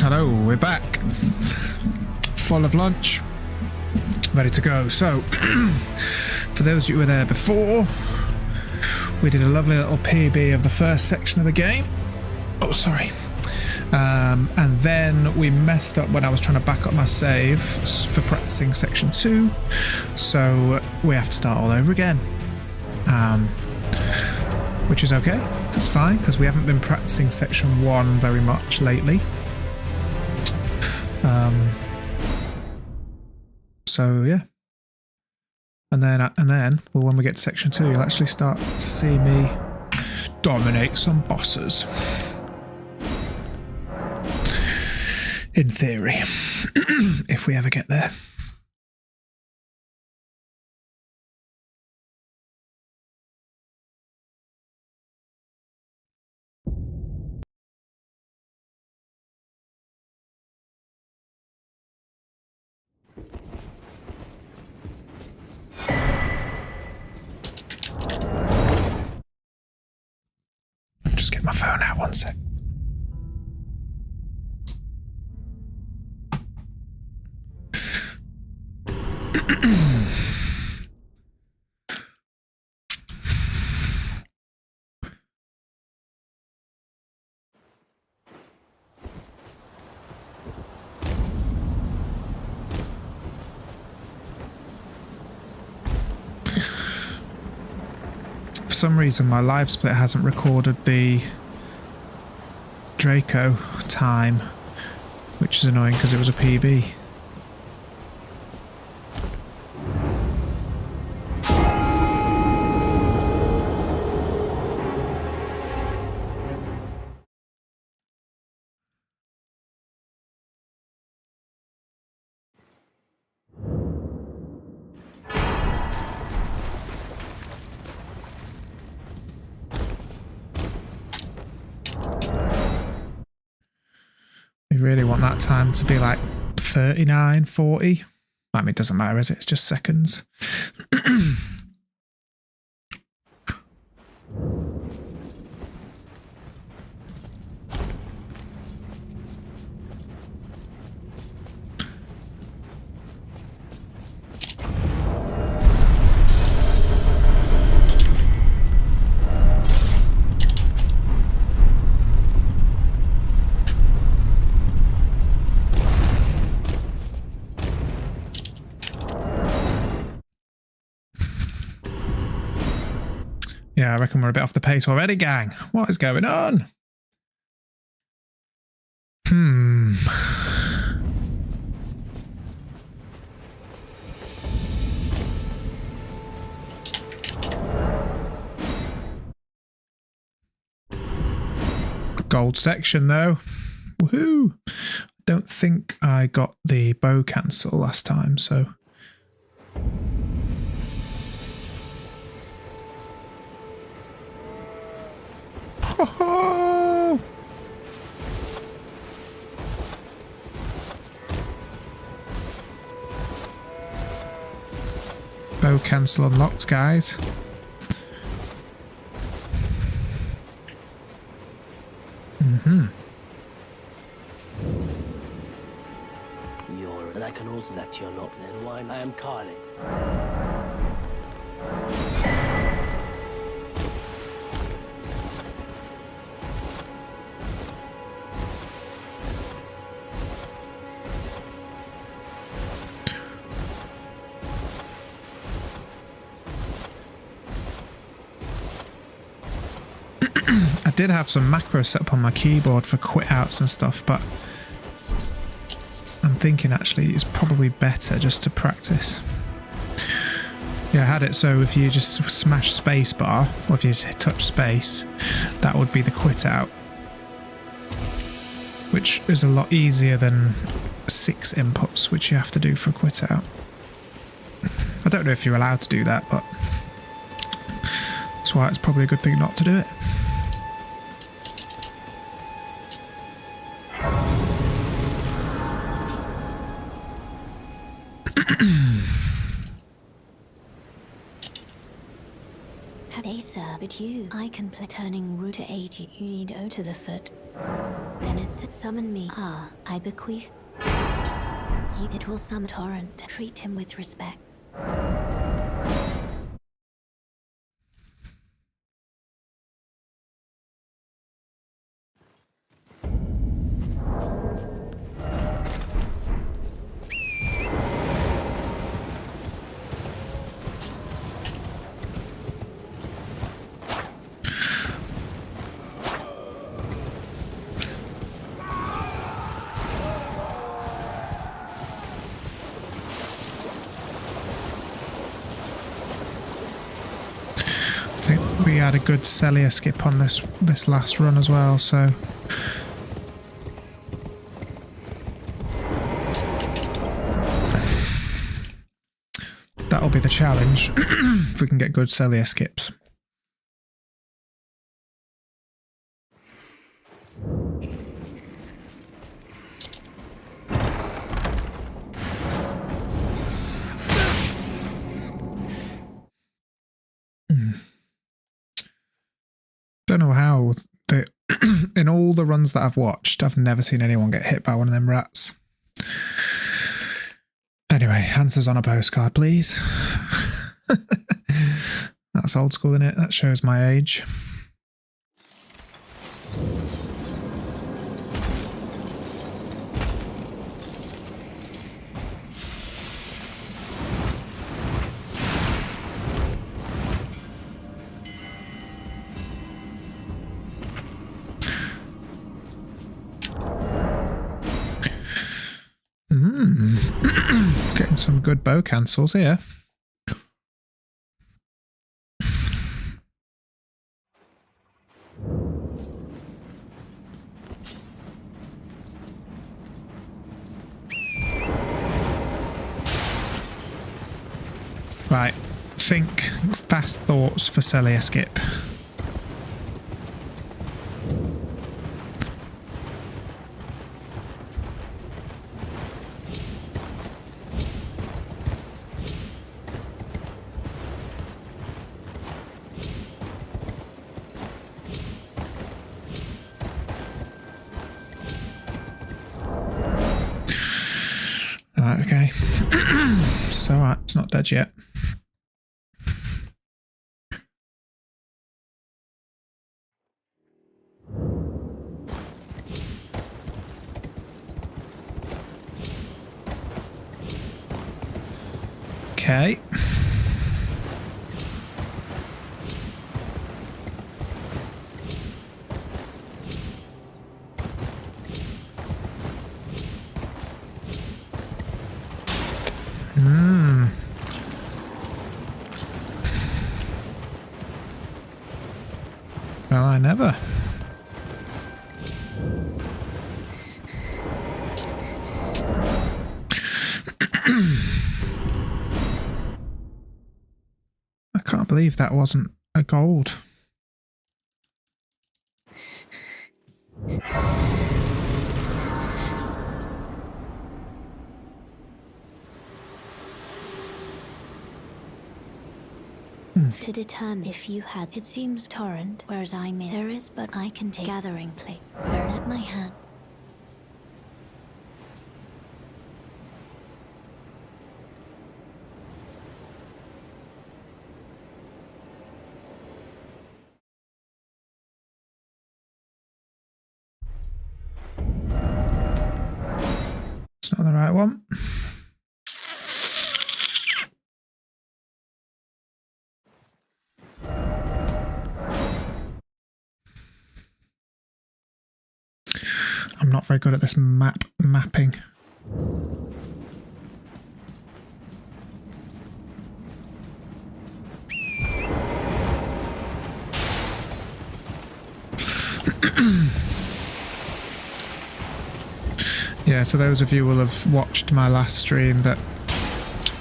Hello, we're back. Full of lunch. Ready to go. So, for those of you who were there before, we did a lovely little PB of the first section of the game. Oh, sorry. And then we messed up when I was trying to back up my save for practicing section 2. So, we have to start all over again. Which is okay. That's fine, because we haven't been practicing section 1 very much lately. So yeah, and then well, when we get to section 2, you'll actually start to see me dominate some bosses. In theory, if we ever get there. Just get my phone out one sec. For some reason my live split hasn't recorded the Draco time, which is annoying because it was a PB. We really want that time to be like 39, 40. I mean, it doesn't matter, is it? It's just seconds. Yeah, I reckon we're a bit off the pace already, gang. What is going on? Gold section, though. Woohoo! Don't think I got the bow cancel last time, so... Oh! Bow cancel unlocked, guys. And I can also that you're not then wine. I am Carly. I did have some macros set up on my keyboard for quit outs and stuff, but I'm thinking actually it's probably better just to practice. Yeah, I had it so if you just smash spacebar, or if you just touch space, that would be the quit out, which is a lot easier than 6 inputs, which you have to do for a quit out. I don't know if you're allowed to do that, but that's why it's probably a good thing not to do it. sir, but I can play turning root to 80. You need O to the foot. Then it's summon me. Ah, I bequeath. It will summon Torrent. Treat him with respect. I think we had a good Celia skip on this last run as well, so that'll be the challenge if we can get good Celia skips. Don't know how in all the runs that I've watched, I've never seen anyone get hit by one of them rats. Anyway, answers on a postcard, please. That's old school, isn't it? That shows my age. Getting some good bow cancels here. Right, think fast thoughts for Celia skip. Right, okay. It's alright, it's not dead yet. Okay. Well, I never. I can't believe that wasn't a gold. To determine if you had, it seems Torrent, whereas I may. There is, but I can take gathering plate. Where at my hand. It's not the right one. I'm not very good at this mapping. Yeah, so those of you will have watched my last stream that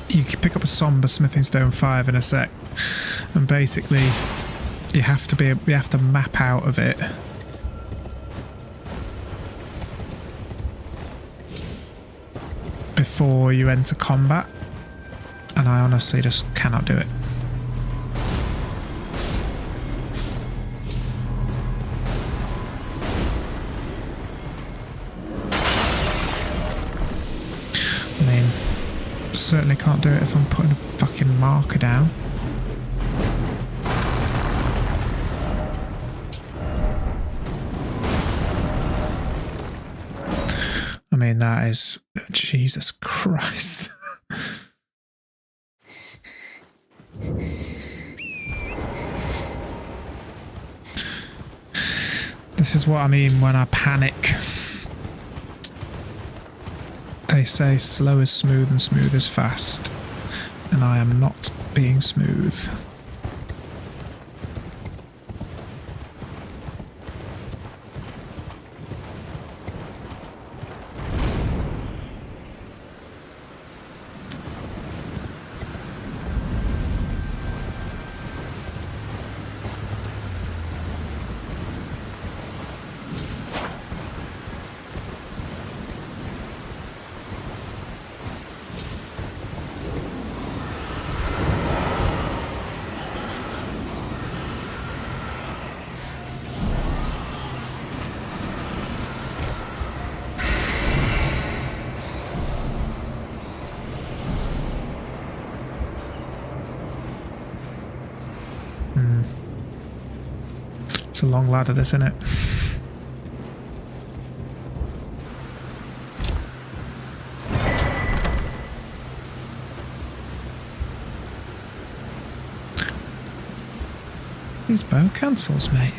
you can pick up a somber smithing stone 5 in a sec, and basically you have to map out of it. Before you enter combat, and I honestly just cannot do it. certainly can't do it if I'm putting a fucking marker down. I mean, that is... Jesus Christ. This is what I mean when I panic. They say slow is smooth and smooth is fast. And I am not being smooth. It's a long ladder, this, isn't it? These bow cancels, mate.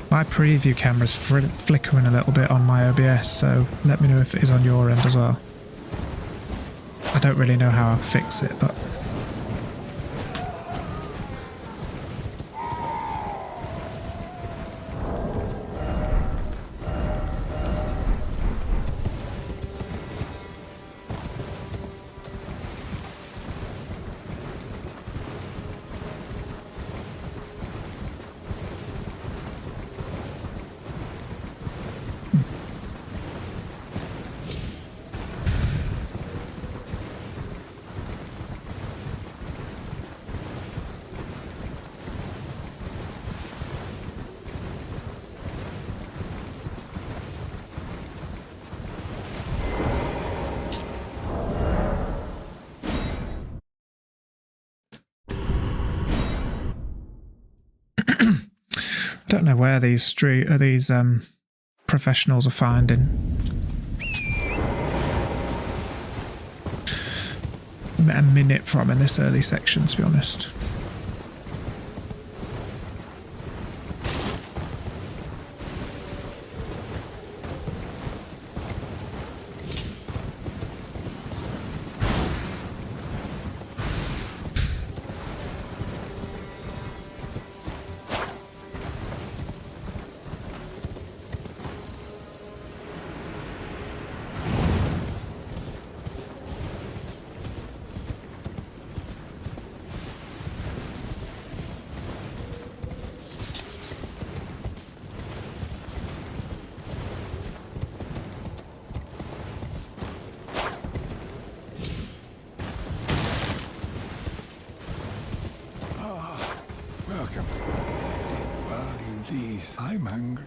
My preview camera's flickering a little bit on my OBS, so let me know if it is on your end as well. I don't really know how I'll fix it, but... I don't know where these professionals are finding a minute from in this early section, to be honest. I'm hungry.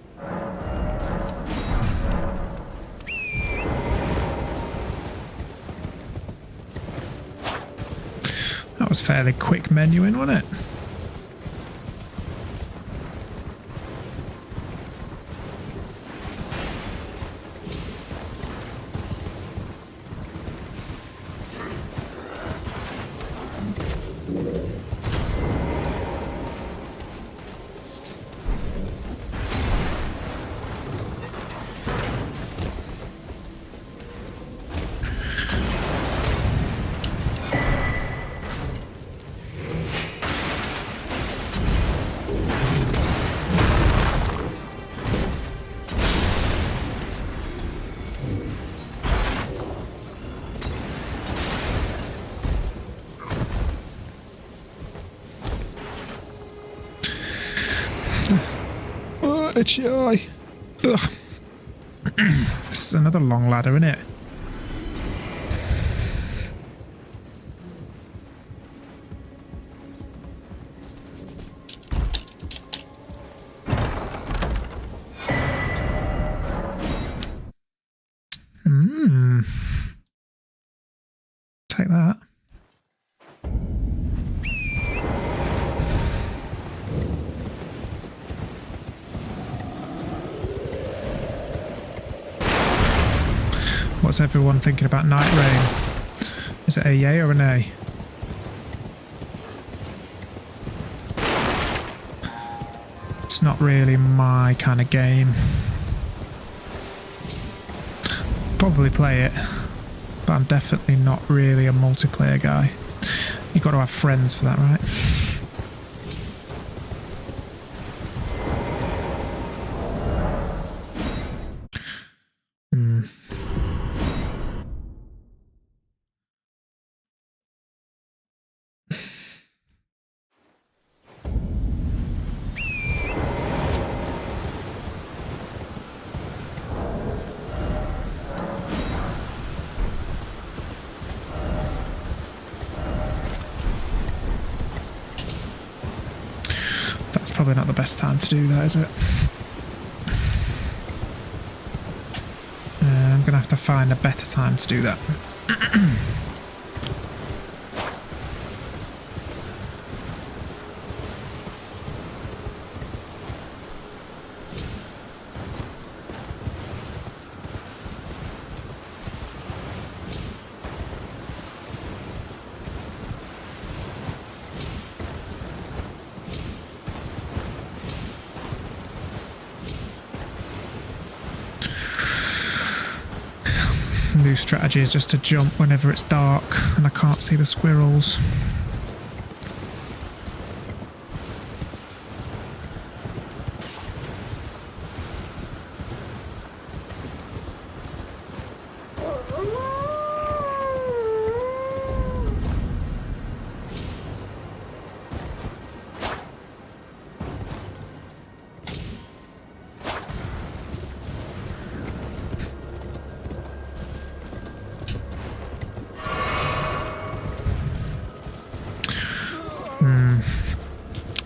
That was fairly quick menuing, wasn't it? joy. Ugh. This is another long ladder, isn't it? Take that. What's everyone thinking about Night Rain? Is it a yay or an A? It's not really my kind of game. Probably play it, but I'm definitely not really a multiplayer guy. You've got to have friends for that, right? That's probably not the best time to do that, is it? I'm going to have to find a better time to do that. New strategy is just to jump whenever it's dark and I can't see the squirrels.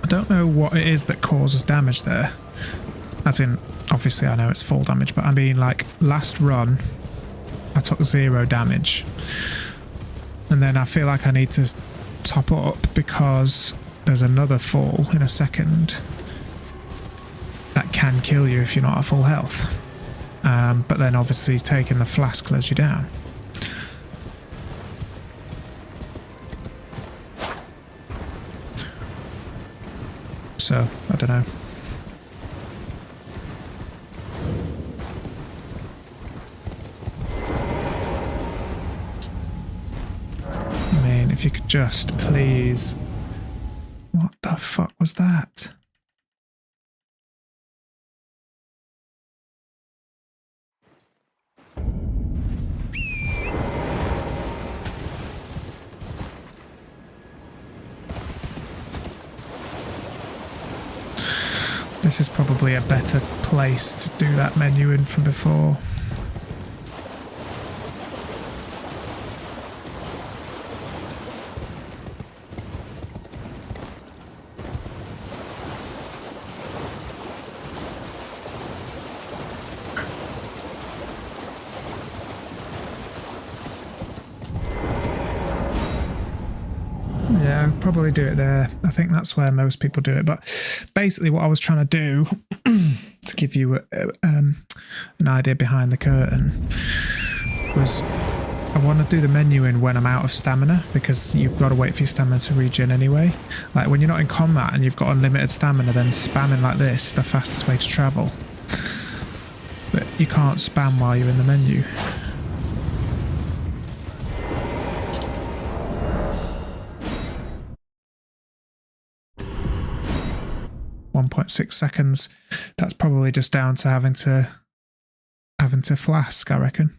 I don't know what it is that causes damage there. As in, obviously I know it's full damage, but I mean like last run I took 0 damage. And then I feel like I need to top up because there's another fall in a second that can kill you if you're not at full health. But then obviously taking the flask slows you down. So, I don't know. I mean, if you could just please... What the fuck was that? This is probably a better place to do that menu in from before. Yeah, I'd probably do it there. I think that's where most people do it. But basically what I was trying to do, to give you an idea behind the curtain, was I want to do the menu in when I'm out of stamina, because you've got to wait for your stamina to regen anyway. Like when you're not in combat and you've got unlimited stamina, then spamming like this is the fastest way to travel. But you can't spam while you're in the menu. 1.6 seconds. That's probably just down to having to flask, I reckon.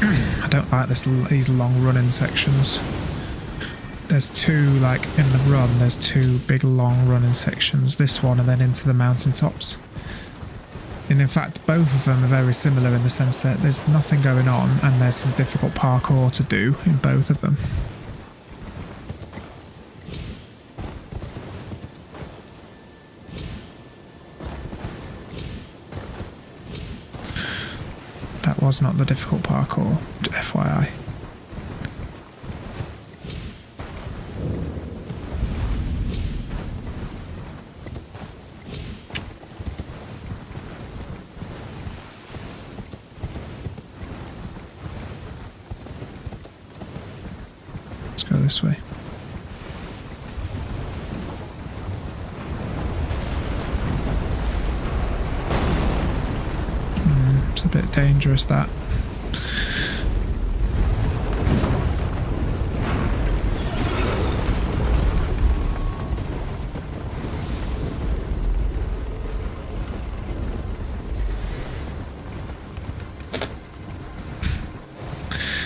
I don't like these long running sections. There's two, like in the run, there's two big long running sections. This one and then into the mountaintops. And in fact, both of them are very similar in the sense that there's nothing going on and there's some difficult parkour to do in both of them. That was not the difficult parkour, FYI. Let's go this way. It's a bit dangerous, that.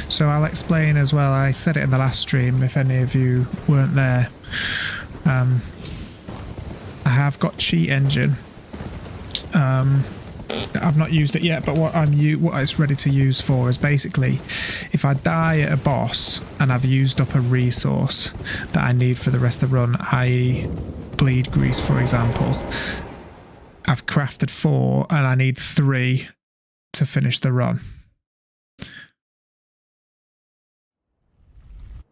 So I'll explain as well. I said it in the last stream, if any of you weren't there. I have got Cheat Engine. I've not used it yet, but what it's ready to use for is basically if I die at a boss and I've used up a resource that I need for the rest of the run, i.e. bleed grease, for example. I've crafted 4 and I need 3 to finish the run.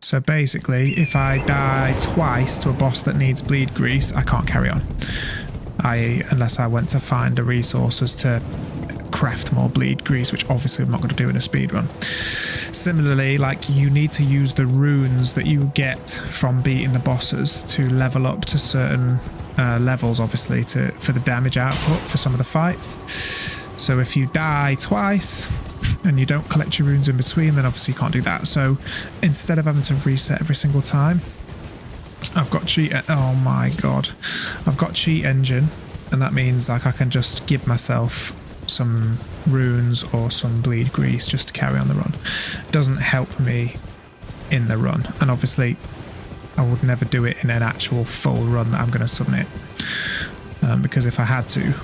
So basically, if I die twice to a boss that needs bleed grease, I can't carry on. I.e. unless I went to find the resources to craft more bleed grease, which obviously I'm not going to do in a speedrun. Similarly, like, you need to use the runes that you get from beating the bosses to level up to certain levels, obviously, for the damage output for some of the fights. So if you die twice and you don't collect your runes in between, then obviously you can't do that. So instead of having to reset every single time, I've got oh my god, I've got Cheat Engine, and that means like I can just give myself some runes or some bleed grease just to carry on the run. It doesn't help me in the run, and obviously I would never do it in an actual full run that I'm going to submit, because if I had to,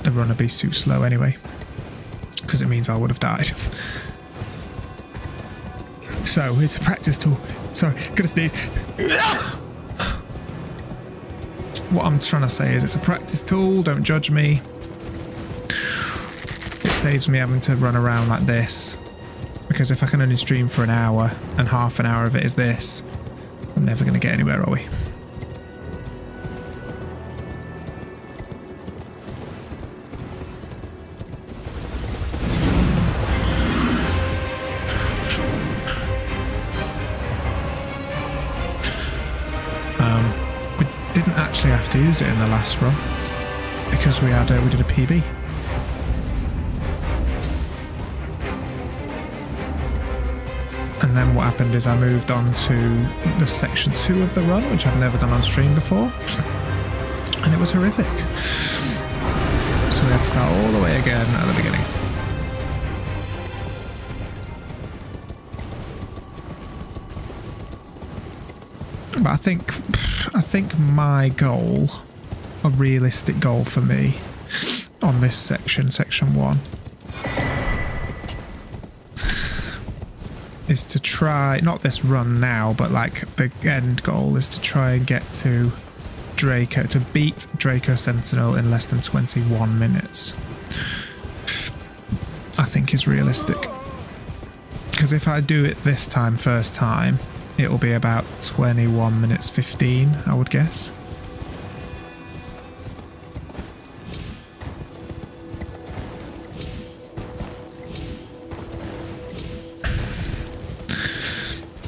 the run would be too slow anyway, because it means I would have died. So it's a practice tool. Sorry, gonna sneeze. What I'm trying to say is it's a practice tool, don't judge me. It saves me having to run around like this, because if I can only stream for an hour and half an hour of it is this, we're never going to get anywhere, are we? We didn't actually have to use it in the last run because we did a PB. And then what happened is I moved on to the section 2 of the run, which I've never done on stream before, and it was horrific. So we had to start all the way again at the beginning. But I think my goal, a realistic goal for me on this section 1, is to try, not this run now, but like the end goal is to try and get to Draco, to beat Draco Sentinel in less than 21 minutes. I think is realistic. Because if I do it this time, first time, it'll be about 21 minutes 15, I would guess.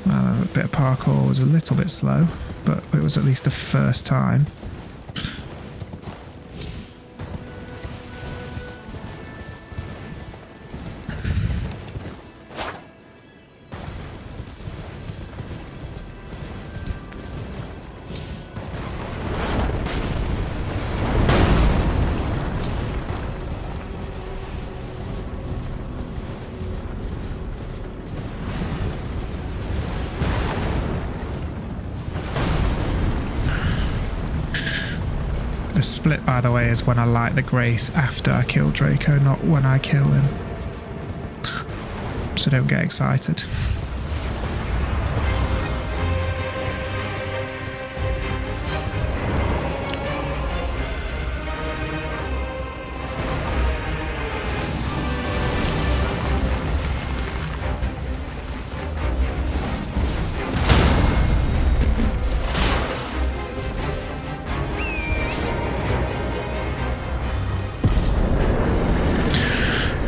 A bit of parkour was a little bit slow, but it was at least the first time. The split, by the way, is when I light the Grace after I kill Draco, not when I kill him. So don't get excited.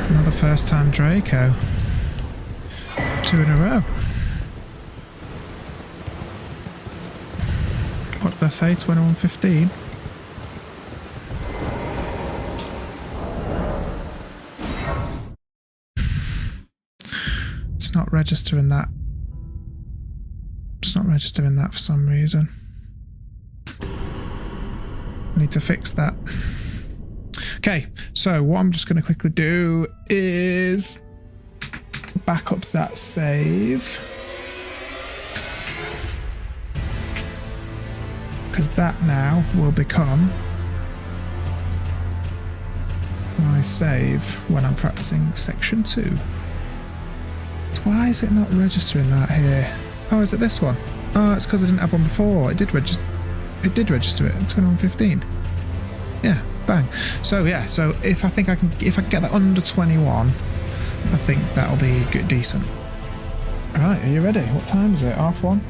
Another first time Draco. 2 in a row. What did I say? 21:15. It's not registering that. It's not registering that for some reason. I need to fix that. Okay, so what I'm just going to quickly do is back up that save. Because that now will become my save when I'm practicing section 2. Why is it not registering that here? Oh, is it this one? Oh, it's because I didn't have one before. It did register it at 21:15. Yeah, bang. So yeah, so if I can get that under 21, I think that'll be good, decent. All right, are you ready? What time is it? 1:30.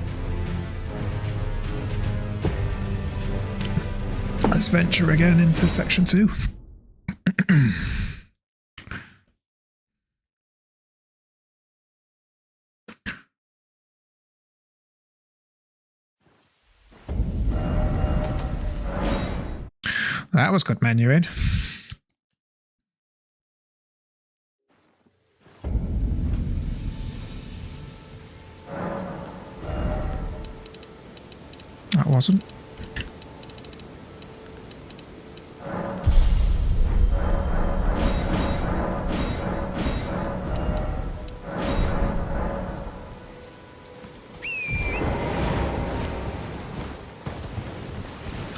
Let's venture again into section 2. That was good menuing. That wasn't.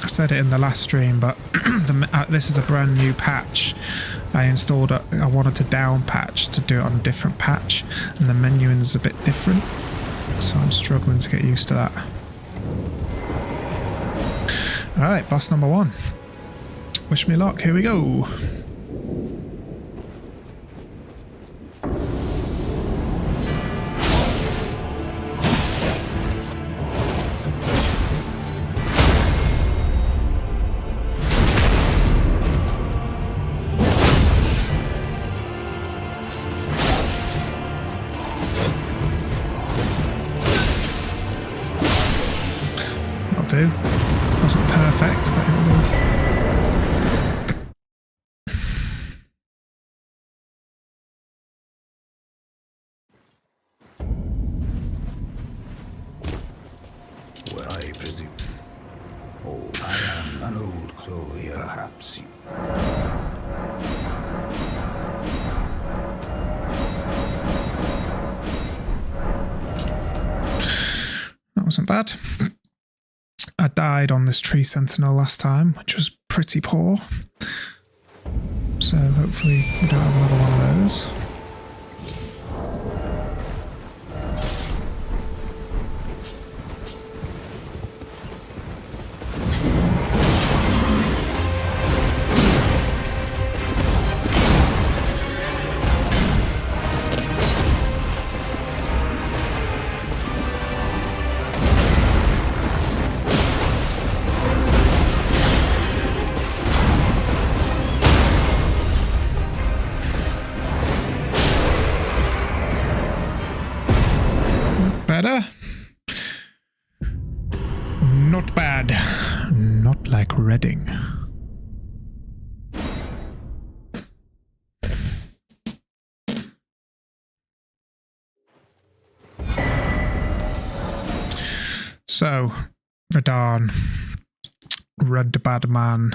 I said it in the last stream, but this is a brand new patch. I installed I wanted to down patch to do it on a different patch, and the menuing is a bit different, so I'm struggling to get used to that. Alright, boss number 1. Wish me luck, here we go. Do. Wasn't perfect, but it'll do. Well, I presume. Oh, I am an old soul here, perhaps you. That wasn't bad. I died on this tree sentinel last time, which was pretty poor. So hopefully we don't have another one of those. Better? Not bad. Not like Reading. So, Radahn. Red Bad Man.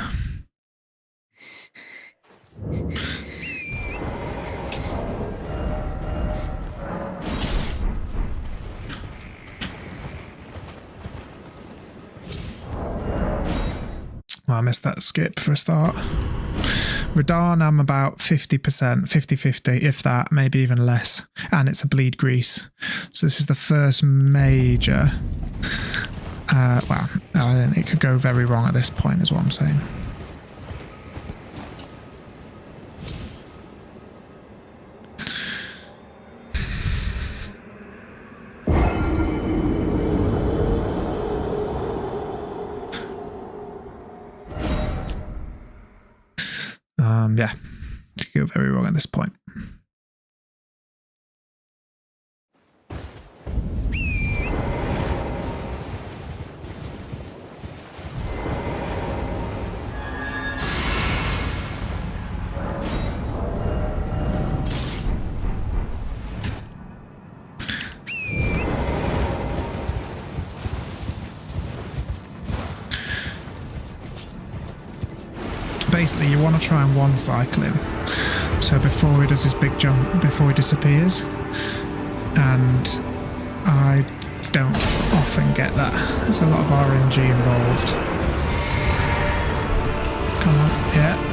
Well, I missed that skip for a start. Radahn, I'm about 50%, 50-50, if that, maybe even less. And it's a bleed grease. So this is the first major... well, it could go very wrong at this point, is what I'm saying. Yeah, it could go very wrong at this point. Basically, you want to try and one-cycle him. So before he does his big jump, before he disappears. And I don't often get that. There's a lot of RNG involved. Come on, yeah.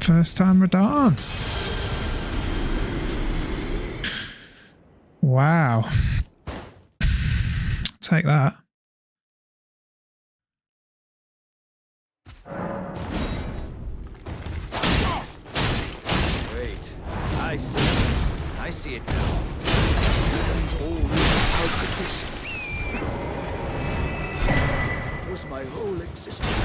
First time Radahn. Wow. Take that. Great. I see it now. It's all out of this. Was my whole existence.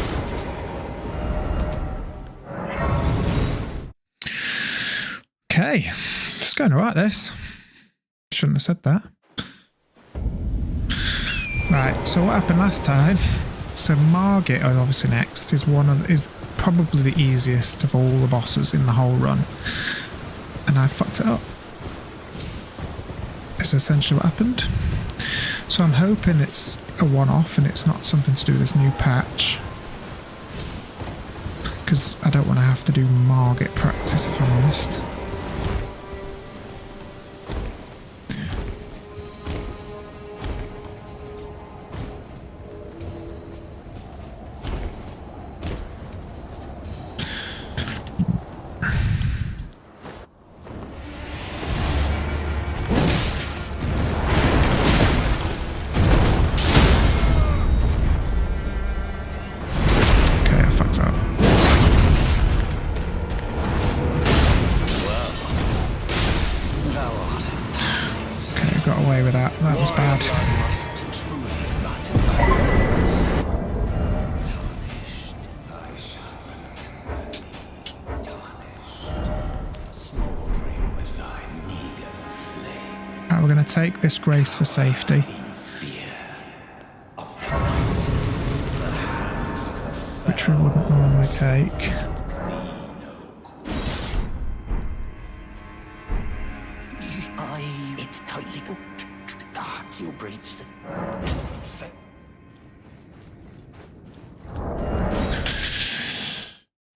Okay, it's going alright this. Shouldn't have said that. Right, so what happened last time? So Margit, obviously next, is probably the easiest of all the bosses in the whole run. And I fucked it up. Is essentially what happened. So I'm hoping it's a one-off and it's not something to do with this new patch. Because I don't want to have to do Margit practice, if I'm honest. We're going to take this grace for safety. Which we wouldn't normally take. It's tightly guards you breach the...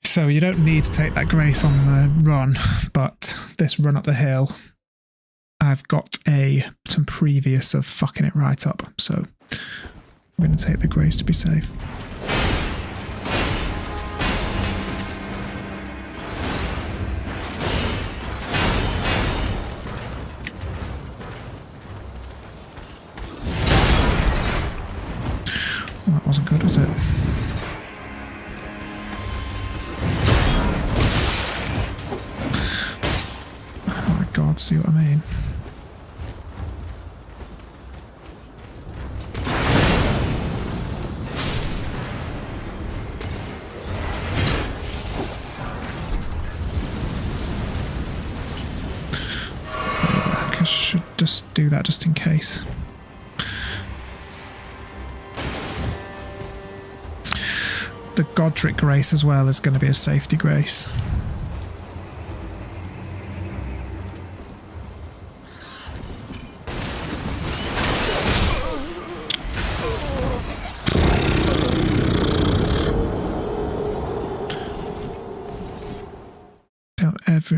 So you don't need to take that grace on the run, but this run up the hill, I've got some previous of fucking it right up, so I'm going to take the grace to be safe. Well, that wasn't good, was it? Oh my god, see what I mean? just do that just in case. The Godric Grace as well is going to be a safety grace.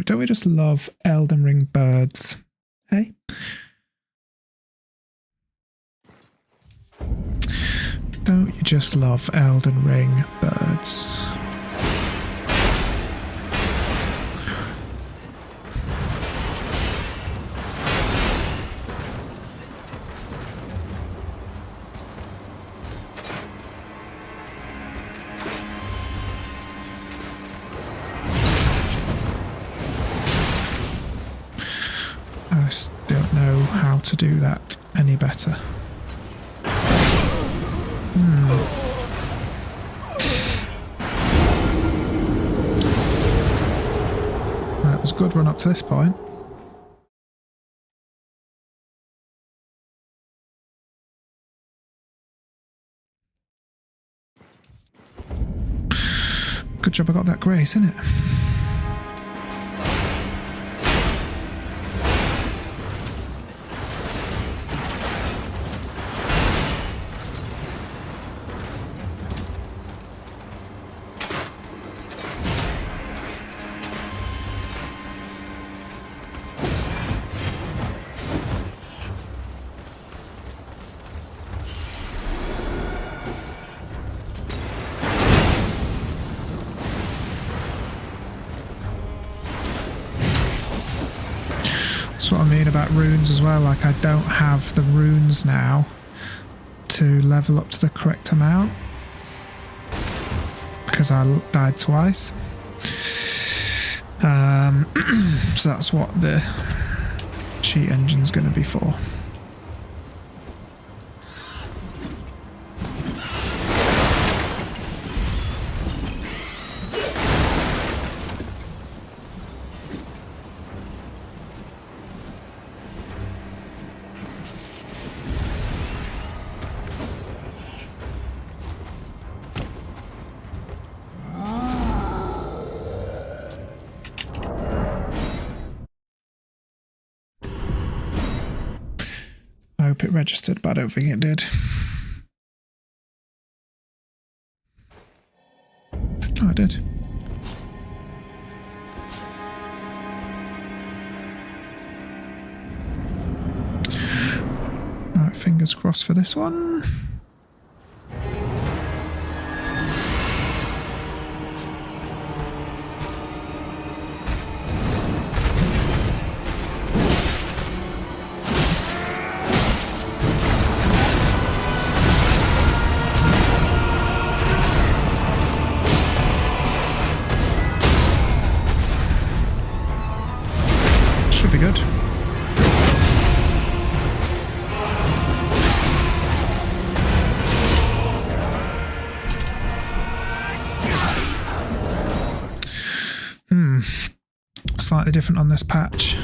Don't we just love Elden Ring birds? Hey? Don't you just love Elden Ring birds? I don't know how to do that any better. That was a good run up to this point. Good job I got that grace, innit? That's what I mean about runes as well, like I don't have the runes now to level up to the correct amount because I died twice. So that's what the cheat engine's going to be for. I hope it registered, but I don't think it did. Oh, it did. Right, fingers crossed for this one. Should be good. Slightly different on this patch.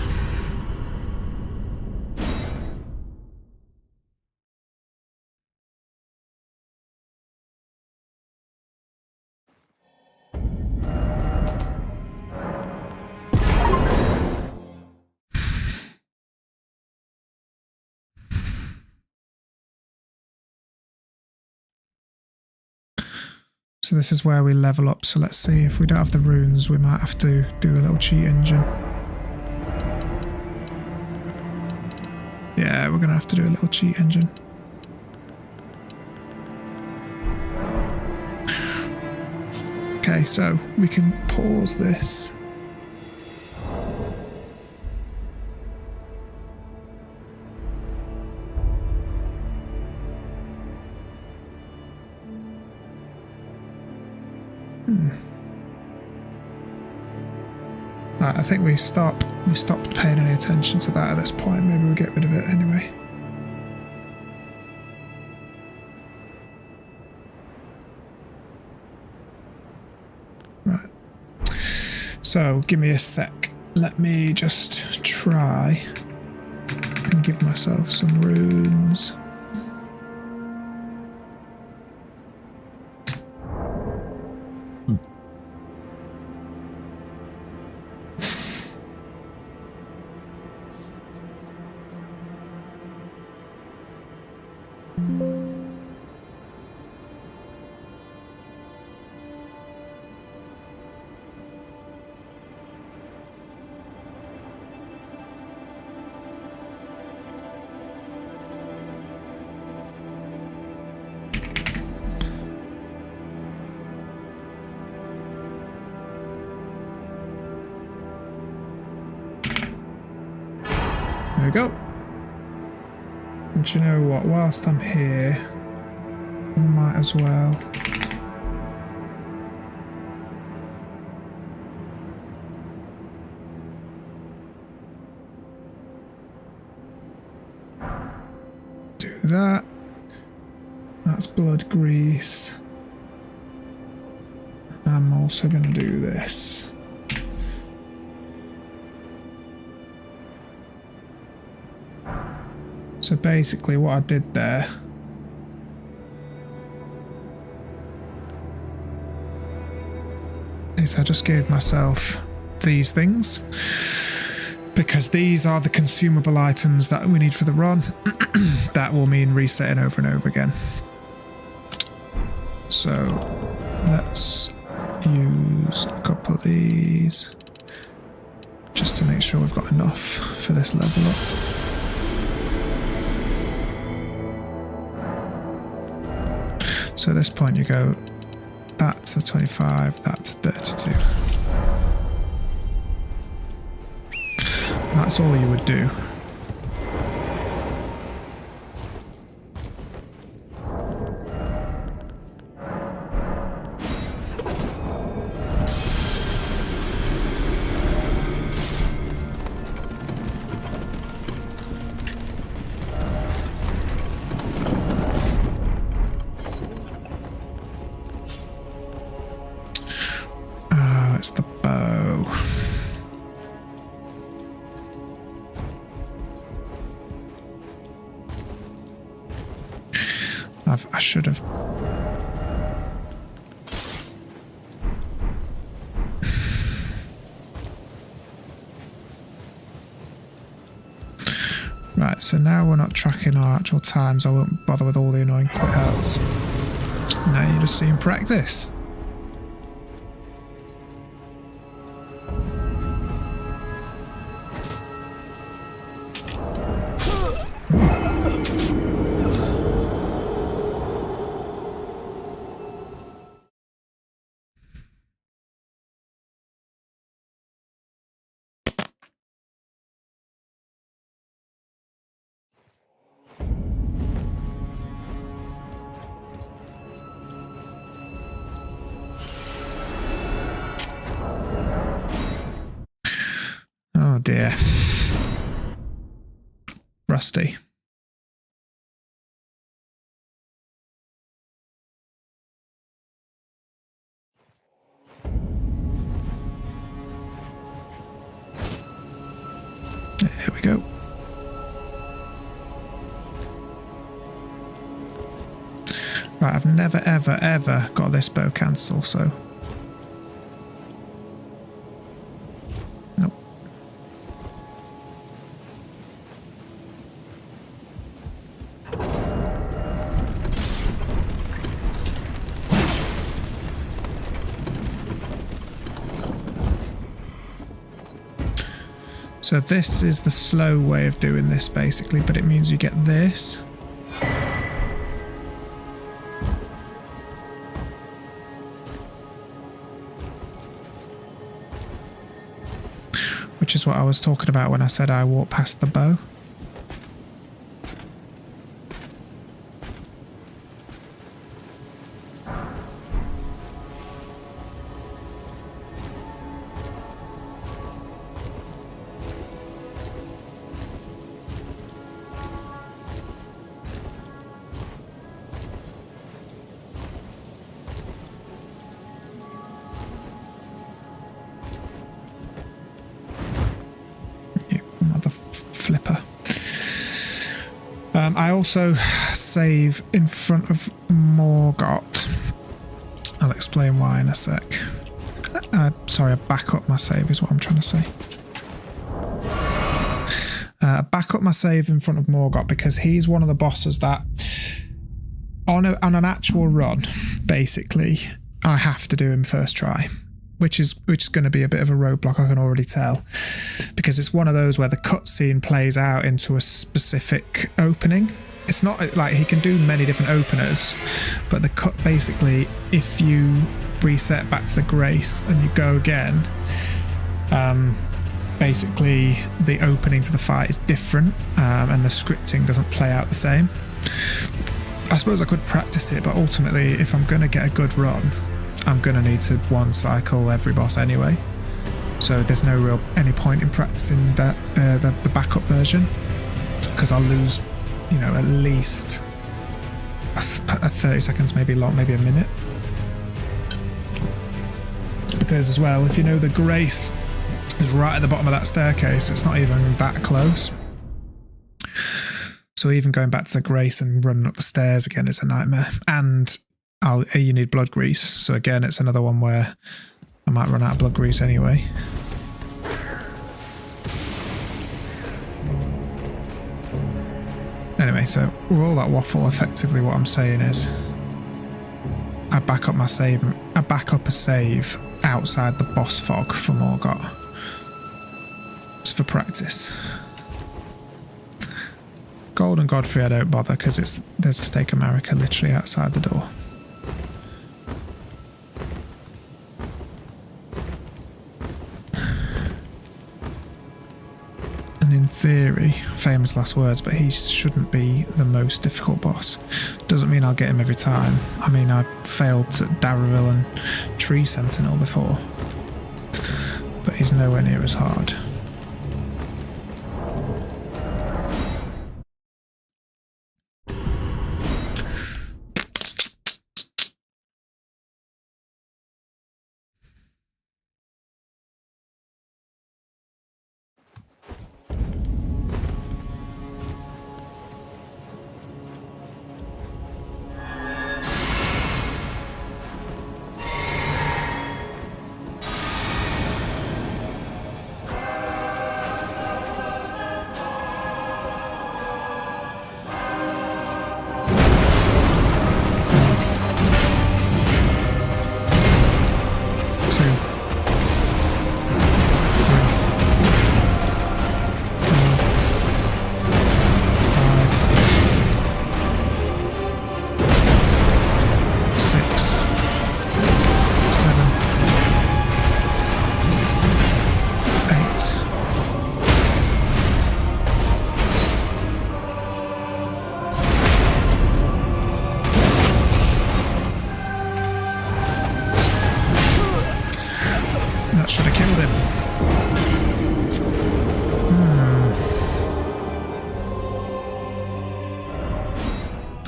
So this is where we level up, so let's see, if we don't have the runes we might have to do a little cheat engine. Yeah, we're gonna have to do a little cheat engine. Okay, so we can pause this. Right, I think we stopped paying any attention to that at this point. Maybe we'll get rid of it anyway. Right. So give me a sec. Let me just try and can give myself some runes. There we go. And do you know what? Whilst I'm here, I might as well. Do that. That's blood grease. I'm also going to do this. So basically what I did there is I just gave myself these things because these are the consumable items that we need for the run. That will mean resetting over and over again. So let's use a couple of these just to make sure we've got enough for this level up. So at this point you go, that's a 25, that's a 32. And that's all you would do. It's the bow. I should have. Right, so now we're not tracking our actual times. I won't bother with all the annoying quit outs. Now you're just seeing practice. Oh dear. Rusty. Here we go. Right, I've never ever got this bow cancel, so nope. So this is the slow way of doing this basically, but it means you get this. Which is what I was talking about when I said I walked past the bow. Flipper. I also save in front of Morgott. I'll explain why in a sec. Sorry, I back up my save is what I'm trying to say. Back up my save in front of Morgott because he's one of the bosses that on an actual run, basically, I have to do him first try, which is going to be a bit of a roadblock, I can already tell, because it's one of those where the cutscene plays out into a specific opening. It's not like he can do many different openers, but the cut basically, if you reset back to the grace and you go again, basically the opening to the fight is different, and the scripting doesn't play out the same. I suppose I could practice it, but ultimately if I'm going to get a good run, I'm going to need to one cycle every boss anyway, so there's no any point in practicing that the backup version, because I'll lose, you know, at least 30 seconds, maybe a minute. Because as well, if you know the grace is right at the bottom of that staircase, it's not even that close. So even going back to the grace and running up the stairs again is a nightmare. And you need blood grease. So again, it's another one where I might run out of blood grease anyway. Anyway, so with all that waffle, effectively what I'm saying is I back up my save. I back up a save outside the boss fog for Morgott. It's for practice. Golden Godfrey I don't bother because there's a Steak America literally outside the door. And in theory, famous last words, but he shouldn't be the most difficult boss. Doesn't mean I'll get him every time. I mean, I failed at Darraville and Tree Sentinel before, but he's nowhere near as hard.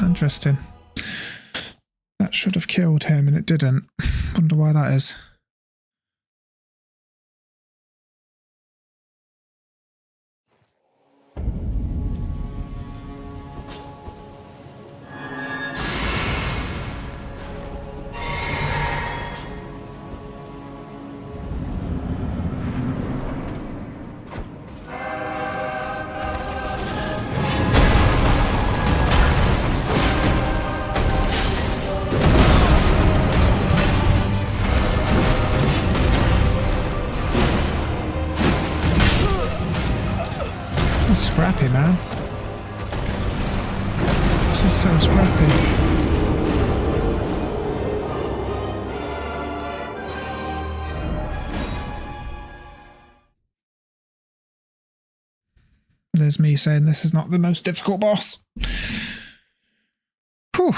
Interesting. That should have killed him and it didn't. Wonder why that is. Scrappy, man. This is so scrappy. There's me saying this is not the most difficult boss. Whew.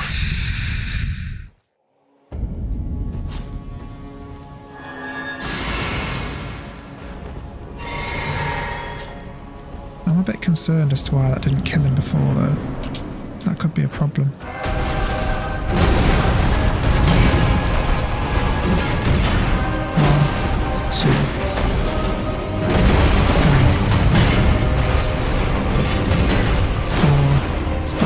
I'm a bit concerned as to why that didn't kill him before, though. That could be a problem. One, two, three, 4,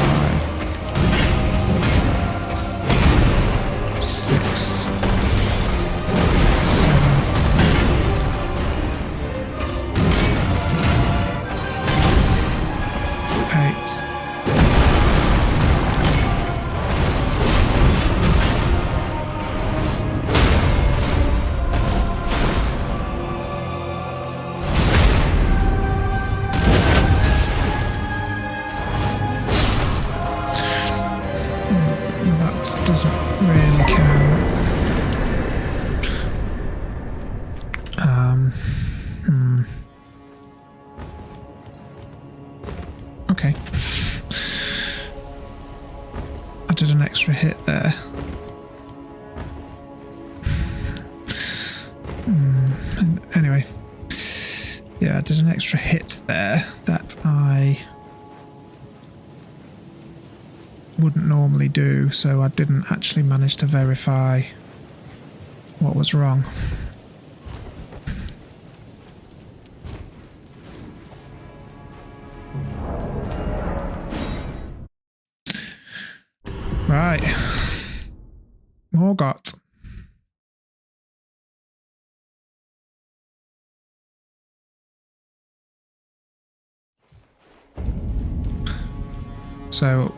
8. That doesn't really count. Okay. I did an extra hit there. Anyway. Yeah, I did an extra hit there that I wouldn't normally do, so I didn't actually manage to verify what was wrong. Right. Morgott. So,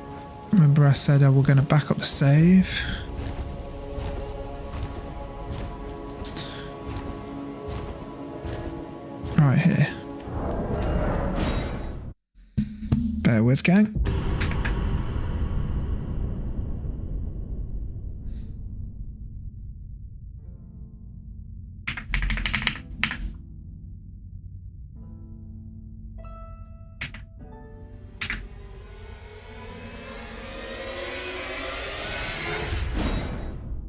remember I said I were going to back up the save? Right here. Bear with, gang.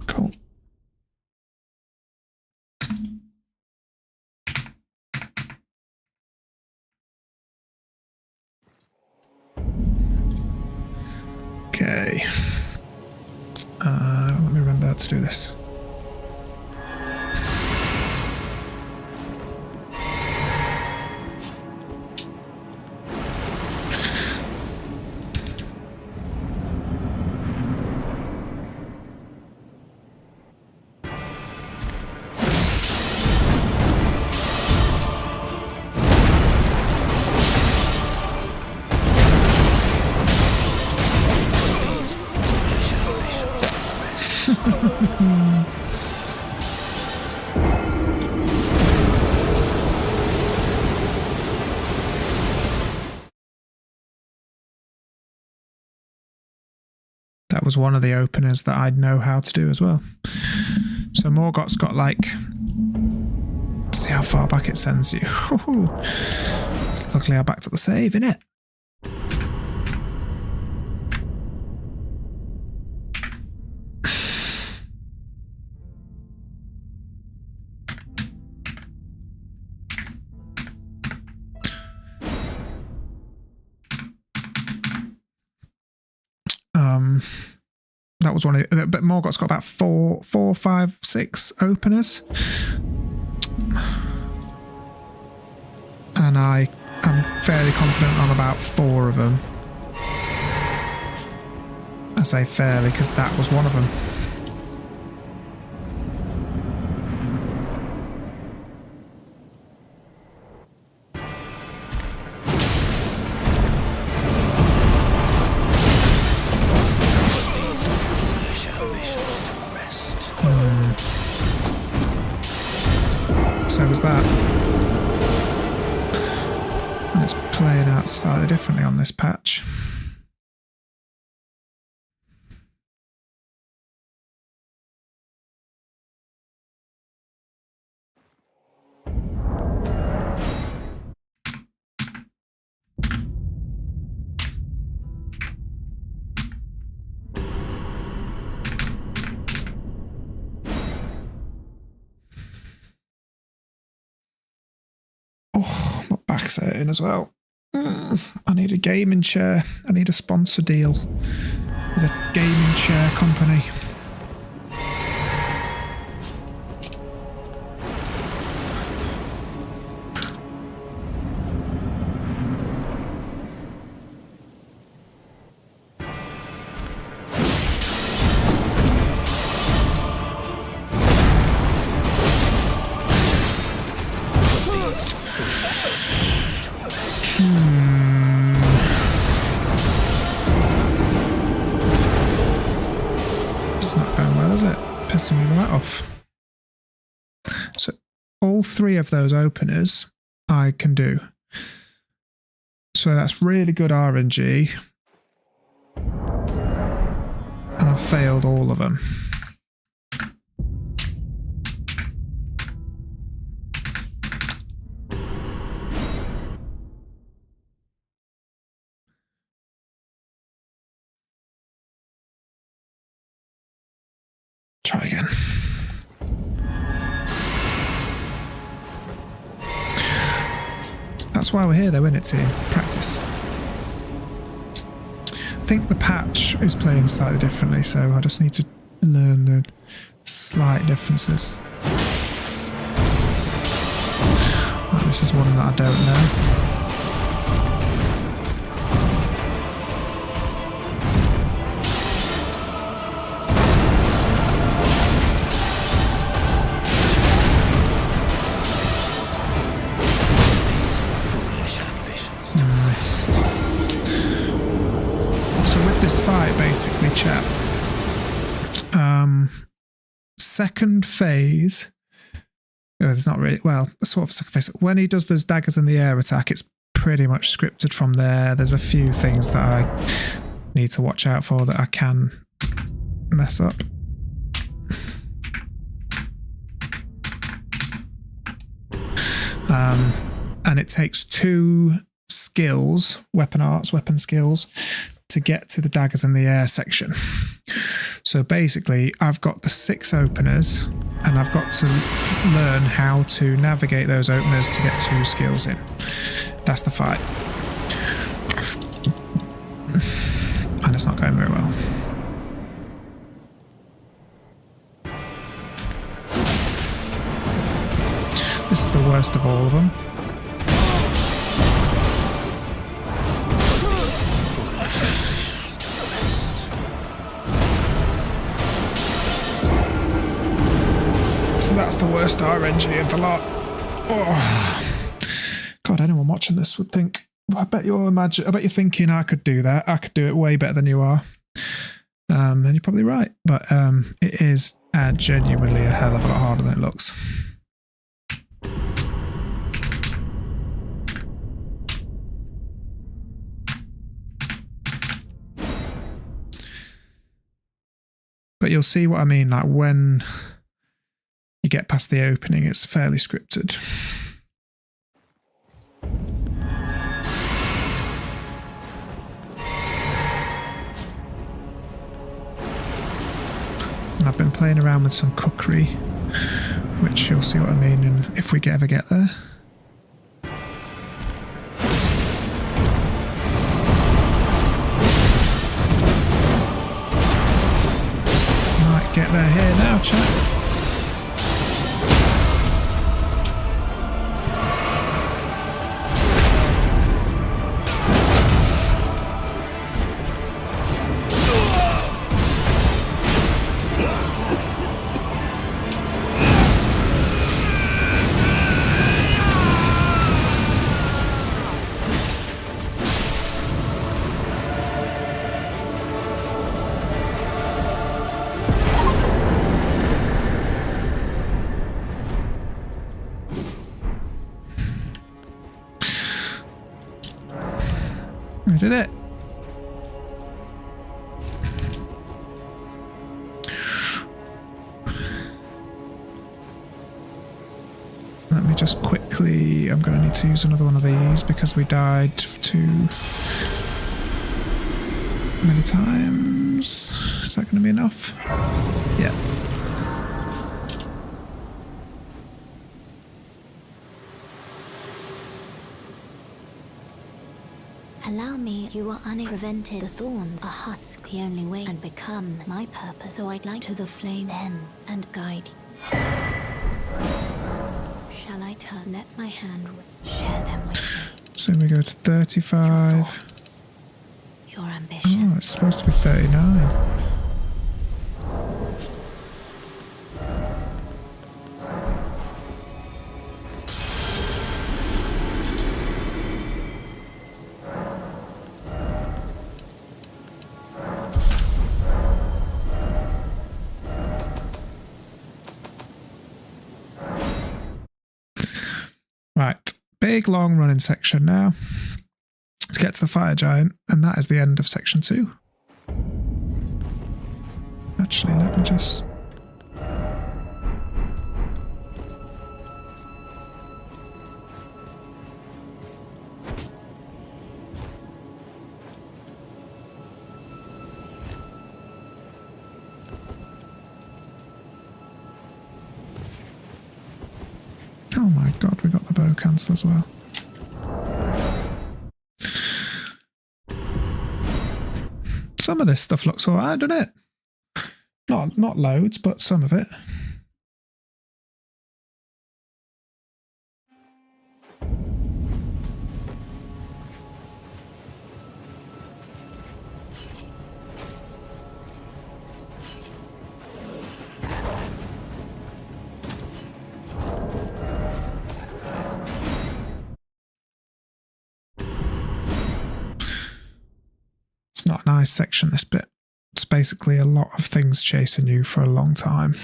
Cool. Okay. Let me remember how to do this. That was one of the openers that I'd know how to do as well. So Morgott's got like... See how far back it sends you. Luckily I backed up the save, innit? That was one of the, but Morgott's got about 4, 5, 6 openers. And I am fairly confident on about 4 of them. I say fairly because that was one of them. So was that. And it's playing out slightly differently on this patch. Oh, my back's hurting as well. I need a gaming chair. I need a sponsor deal with a gaming chair company. does it? Pissing me right off. So all 3 of those openers I can do. So that's really good RNG. And I've failed all of them. Try again. That's why we're here though, isn't it, team? Practice. I think the patch is playing slightly differently, so I just need to learn the slight differences. Oh, this is one that I don't know. Fight basically, chat. Second phase. Oh, it's not really, well, sort of second phase. When he does those daggers in the air attack, it's pretty much scripted from there. There's a few things that I need to watch out for that I can mess up. And it takes 2 skills, weapon arts, weapon skills, to get to the daggers in the air section. So basically I've got the 6 openers and I've got to learn how to navigate those openers to get 2 skills in. That's the fight. And it's not going very well. This is the worst of all of them. So that's the worst RNG of the lot. Oh. God, anyone watching this would think, I bet you're thinking I could do that. I could do it way better than you are. And you're probably right. But it is genuinely a hell of a lot harder than it looks. But you'll see what I mean, like when you get past the opening, it's fairly scripted. And I've been playing around with some cookery, which you'll see what I mean if we ever get there. Might get there here now, chat. We did it. Let me just quickly, I'm going to need to use another one of these because we died too many times. Is that going to be enough? Yeah. Allow me, you are unprevented. The thorns are husk, the only way, and become my purpose. So I'd like to the flame then and guide you. Shall I turn? Let my hand share them with me. So we go to 35. Your thoughts, your ambition. Oh, it's supposed to be 39. big long running section now to get to the fire giant, and that is the end of section 2. Actually, let me just... Oh my god, we got the bow cancel as well. Some of this stuff looks alright, doesn't it? Not loads, but some of it. It's not a nice section, this bit. It's basically a lot of things chasing you for a long time.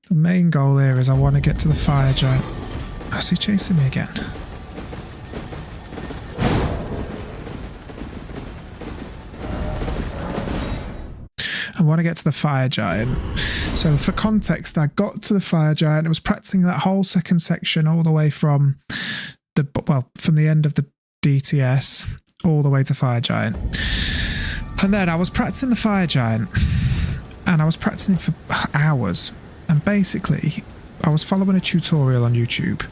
The main goal here is I want to get to the fire giant. Oh, is he chasing me again? I want to get to the fire giant. So for context, I got to the fire giant. I was practicing that whole second section all the way from from the end of the DTS all the way to fire giant. And then I was practicing the fire giant, and I was practicing for hours. And basically, I was following a tutorial on YouTube,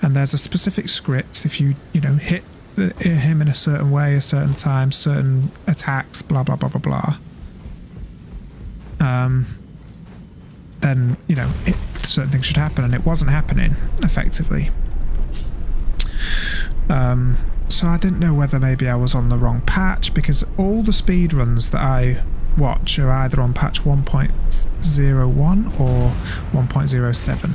and there's a specific script. If you hit him in a certain way, a certain time, certain attacks, blah blah blah blah blah, then certain things should happen, and it wasn't happening effectively. So I didn't know whether maybe I was on the wrong patch, because all the speed runs that I watch are either on patch 1.01 or 1.07,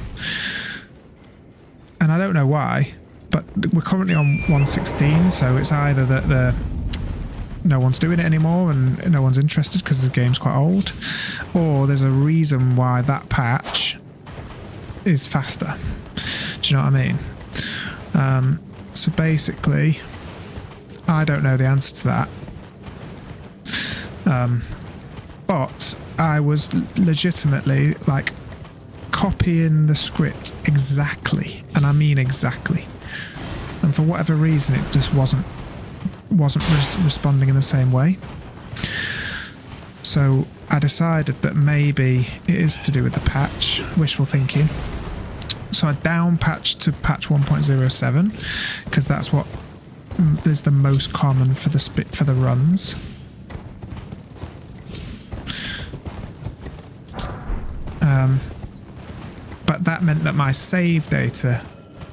and I don't know why, but we're currently on 1.16, so it's either that no one's doing it anymore and no one's interested because the game's quite old, or there's a reason why that patch is faster. Do you know what I mean? So basically, I don't know the answer to that. But I was legitimately copying the script exactly, and I mean exactly. And for whatever reason, it just wasn't responding in the same way. So I decided that maybe it is to do with the patch, wishful thinking. So I down patched to patch 1.07 because that's what is the most common for the runs. that meant that my save data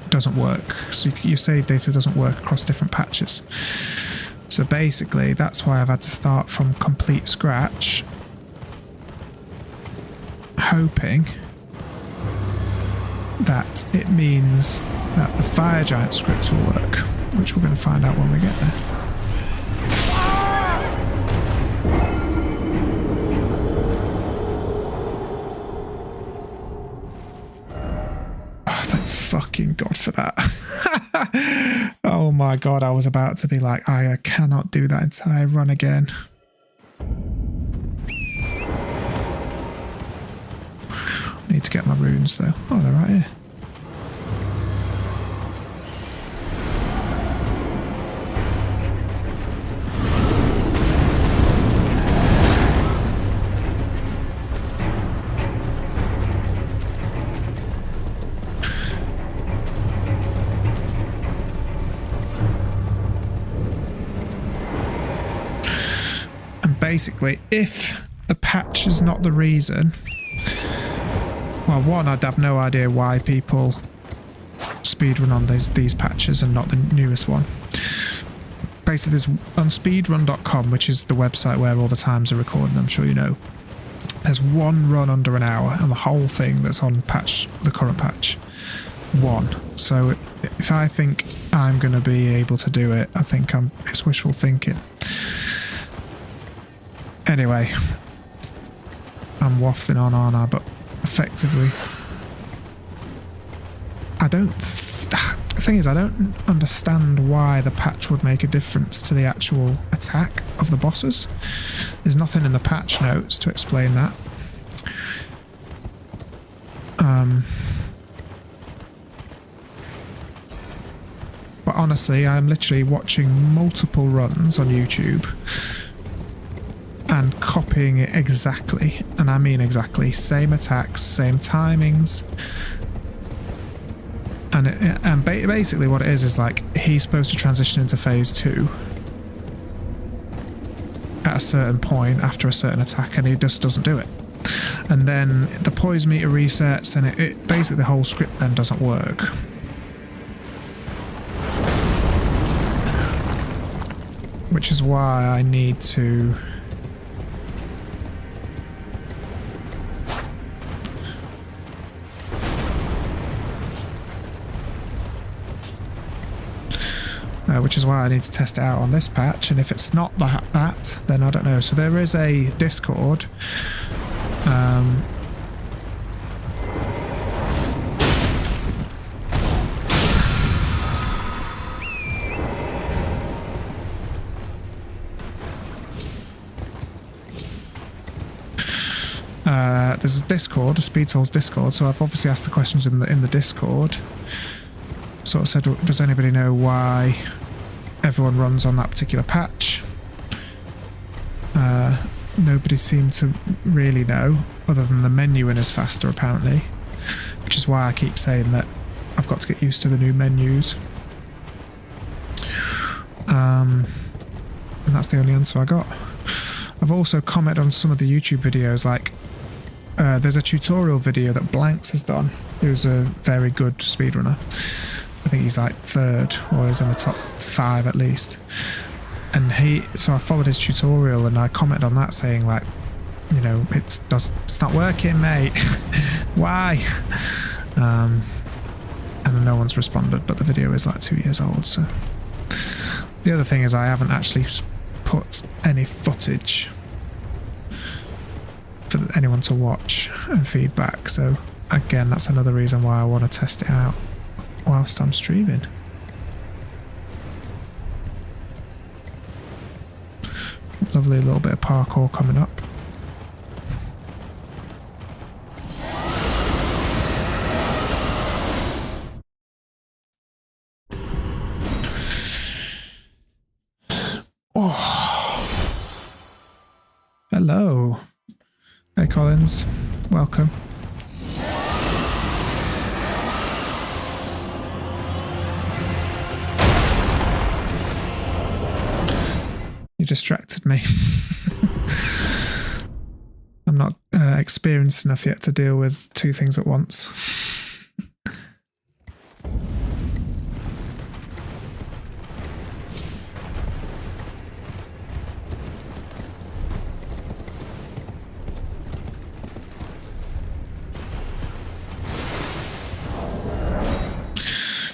doesn't work. So your save data doesn't work across different patches. So basically, that's why I've had to start from complete scratch, hoping that it means that the fire giant script will work, which we're going to find out when we get there. Oh, thank fucking God for that. Oh my God, I was about to be like, I cannot do that entire run again. I need to get my runes though. Oh, they're right here. Basically, if the patch is not the reason, well, one, I'd have no idea why people speedrun on these patches and not the newest one. Basically, there's on speedrun.com, which is the website where all the times are recorded, I'm sure you know, there's one run under an hour on the whole thing that's on the current patch. One. So if I think I'm going to be able to do it, I think it's wishful thinking. Anyway, I'm waffling on, aren't I? But effectively, the thing is, I don't understand why the patch would make a difference to the actual attack of the bosses. There's nothing in the patch notes to explain that. But honestly, I'm literally watching multiple runs on YouTube and copying it exactly, and I mean exactly, same attacks, same timings, and basically what it is like he's supposed to transition into phase 2 at a certain point after a certain attack, and he just doesn't do it, and then the poise meter resets, and it basically the whole script then doesn't work. Which is why I need to test it out on this patch, and if it's not that, then I don't know. So there is a Discord. There's a Discord, a Speed Souls Discord, so I've obviously asked the questions in the Discord. Sort of said, does anybody know why everyone runs on that particular patch? Nobody seemed to really know, other than the menuing is faster apparently, which is why I keep saying that I've got to get used to the new menus. And that's the only answer I got. I've also commented on some of the YouTube videos, like there's a tutorial video that Blanks has done, who's a very good speedrunner. I think he's like 3rd, or he's in the top 5 at least. And so I followed his tutorial and I commented on that saying, like, you know, it's not working, mate. Why? And no one's responded, but the video is like 2 years old. So the other thing is I haven't actually put any footage for anyone to watch and feedback. So again, that's another reason why I want to test it out whilst I'm streaming. Lovely little bit of parkour coming up. Oh. Hello. Hey Collins, welcome. You distracted me. I'm not experienced enough yet to deal with 2 things at once.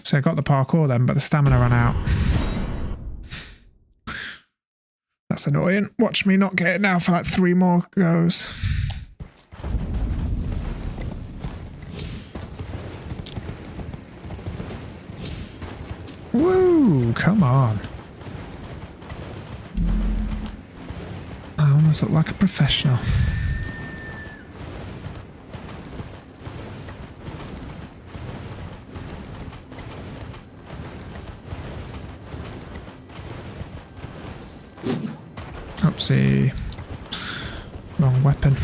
So I got the parkour then, but the stamina ran out. That's annoying. Watch me not get it now for like 3 more goes. Woo! Come on. I almost look like a professional. Oopsie. Wrong weapon.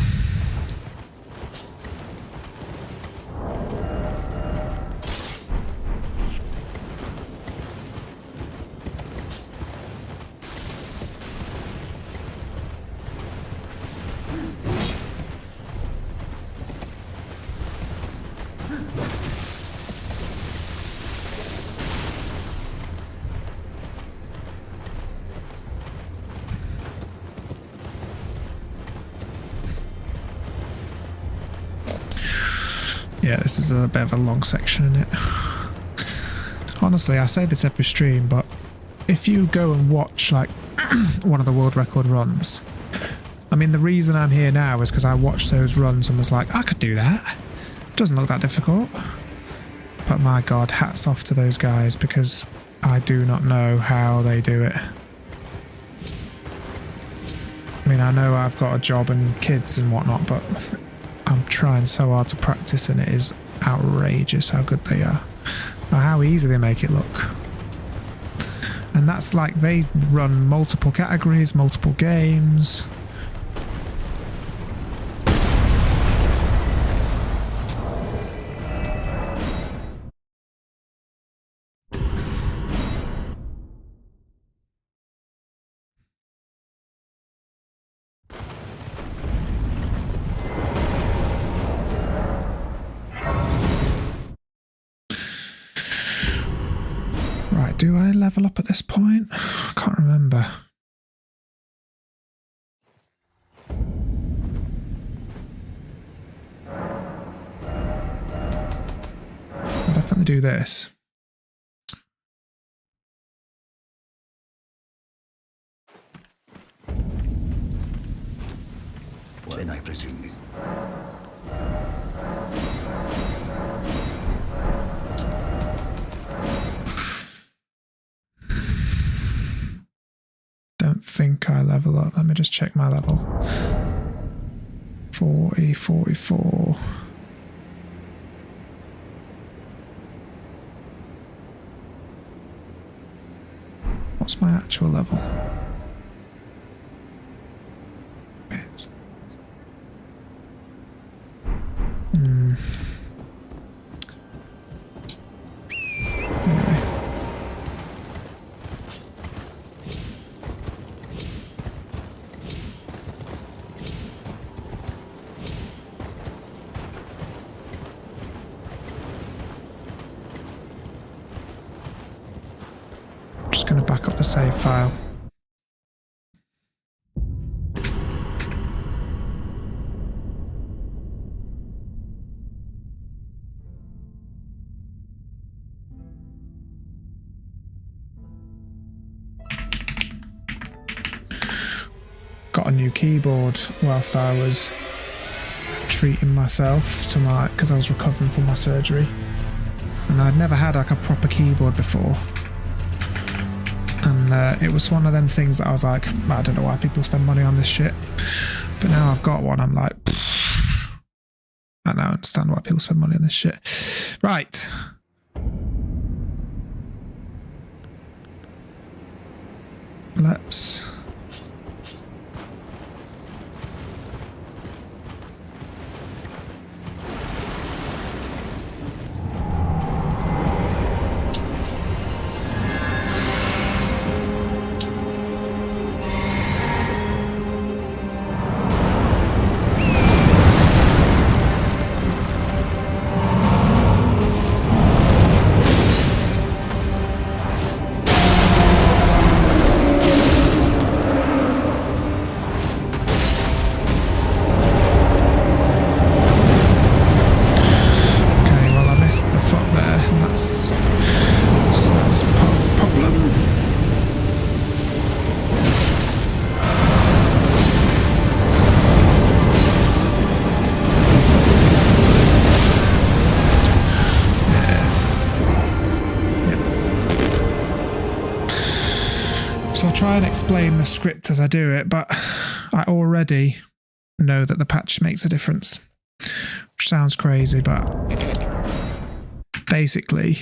Yeah, this is a bit of a long section in it. Honestly, I say this every stream, but if you go and watch like one of the world record runs, I mean, the reason I'm here now is because I watched those runs and was like, I could do that. Doesn't look that difficult. But my God, hats off to those guys, because I do not know how they do it. I mean, I know I've got a job and kids and whatnot, but I'm trying so hard to practice, and it is outrageous how good they are, or how easy they make it look. And that's like, they run multiple categories, multiple games. Do I level up at this point? I can't remember. I'll definitely do this. When I presume this. Don't think I level up. Let me just check my level. 40, 44. What's my actual level? Going to back up the save file. Got a new keyboard whilst I was treating myself to my, because I was recovering from my surgery, and I'd never had like a proper keyboard before. And it was one of them things that I was like, I don't know why people spend money on this shit. But now I've got one, I'm like, I now understand why people spend money on this shit. Right. Let's... So I'll try and explain the script as I do it, but I already know that the patch makes a difference, which sounds crazy, but basically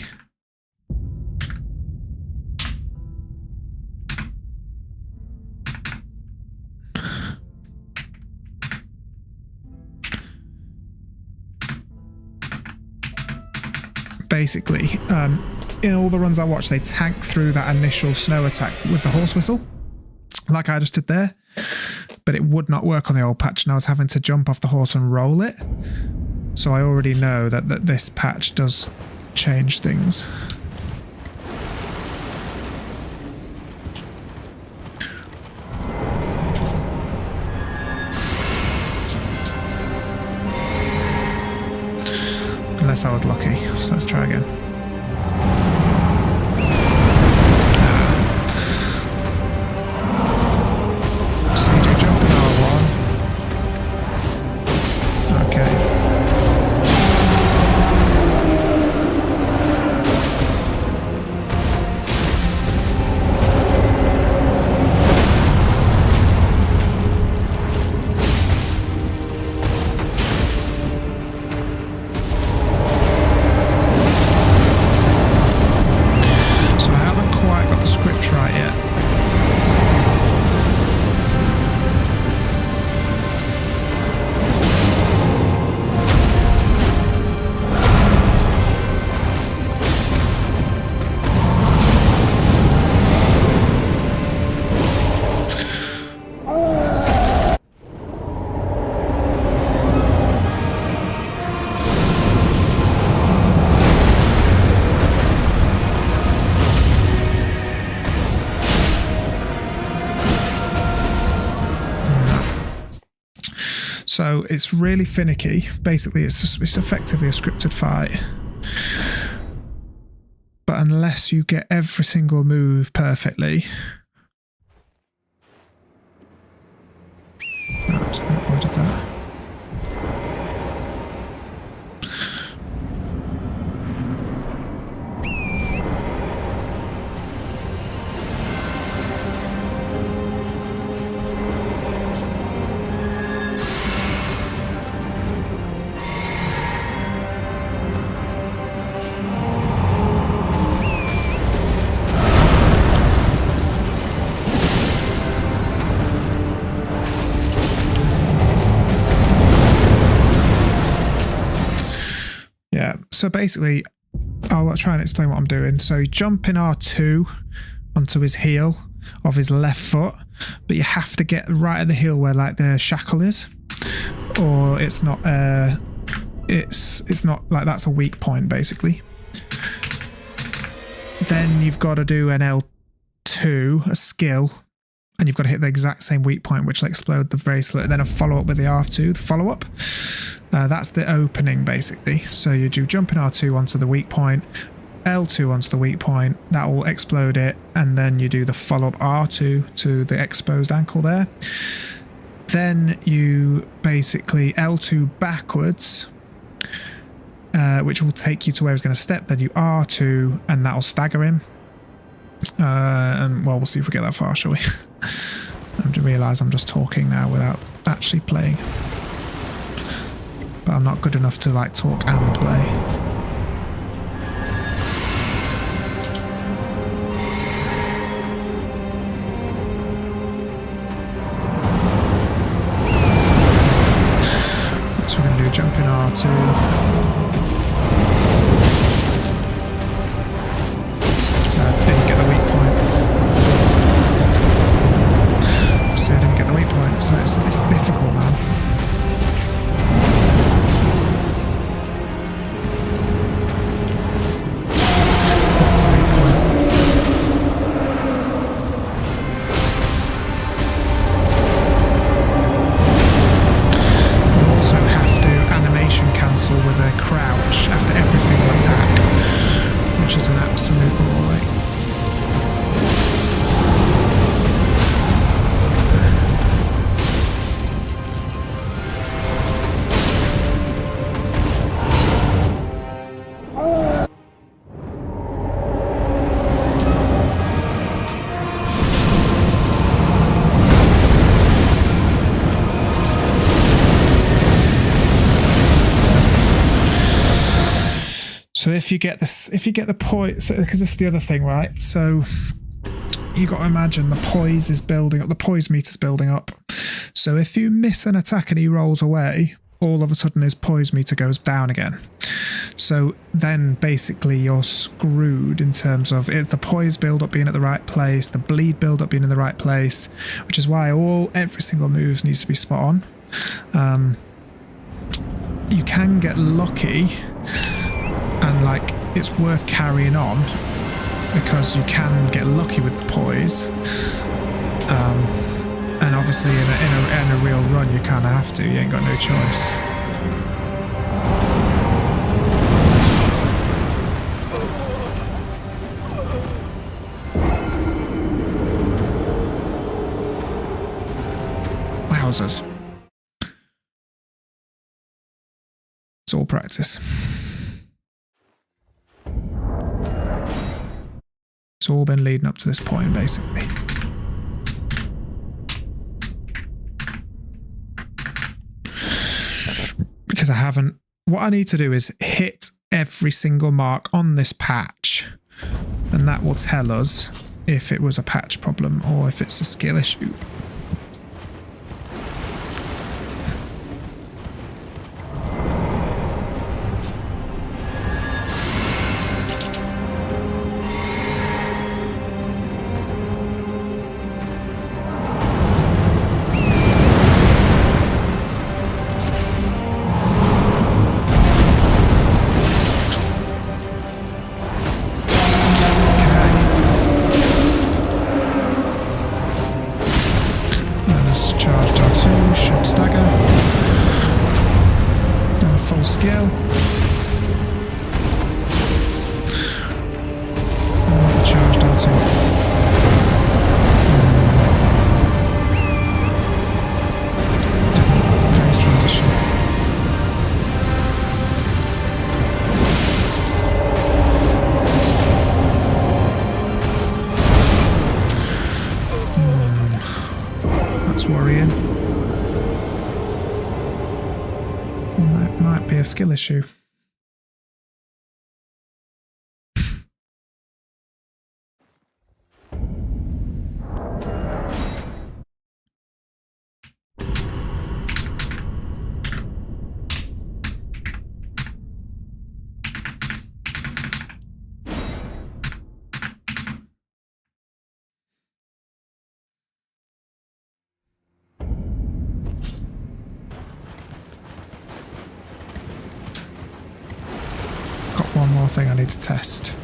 in all the runs I watch, they tank through that initial snow attack with the horse whistle, like I just did there, but it would not work on the old patch, and I was having to jump off the horse and roll it. So I already know that this patch does change things. Unless I was lucky, so let's try again. So you do jump in R1. Okay. So it's really finicky. Basically, it's effectively a scripted fight. But unless you get every single move perfectly... Right, where did that? So basically, I'll try and explain what I'm doing. So you jump in R2 onto his heel of his left foot, but you have to get right at the heel where like the shackle is, or it's not. It's not like that's a weak point basically. Then you've got to do an L2, a skill, and you've got to hit the exact same weak point, which will explode the bracelet. Then a follow up with the R2, the follow up. That's the opening basically. So you do jump in R2 onto the weak point, L2 onto the weak point, that will explode it, and then you do the follow up R2 to the exposed ankle there. Then you basically L2 backwards, which will take you to where he's going to step. Then you R2 and that'll stagger him. And well, we'll see if we get that far, shall we? I have to realise I'm just talking now without actually playing. But I'm not good enough to like talk and play. So we're going to do jump in R2. So I didn't get the weak point. So I didn't get the weak point, so it's difficult, man. That's the weak point. You also have to animation cancel with a if you get the poise, because this is the other thing, right? So you got to imagine the poise is building up, the poise meter's building up. So if you miss an attack and he rolls away, all of a sudden his poise meter goes down again. So then basically you're screwed in terms of the poise build up being at the right place, the bleed build up being in the right place, which is why every single move needs to be spot on. You can get lucky, and like it's worth carrying on because you can get lucky with the poise. And obviously in a real run you kind of have to, you ain't got no choice. Wowzers. It's all practice. It's all been leading up to this point, basically. Because I haven't... What I need to do is hit every single mark on this patch, and that will tell us if it was a patch problem or if it's a skill issue. Skill issue. One more thing I need to test.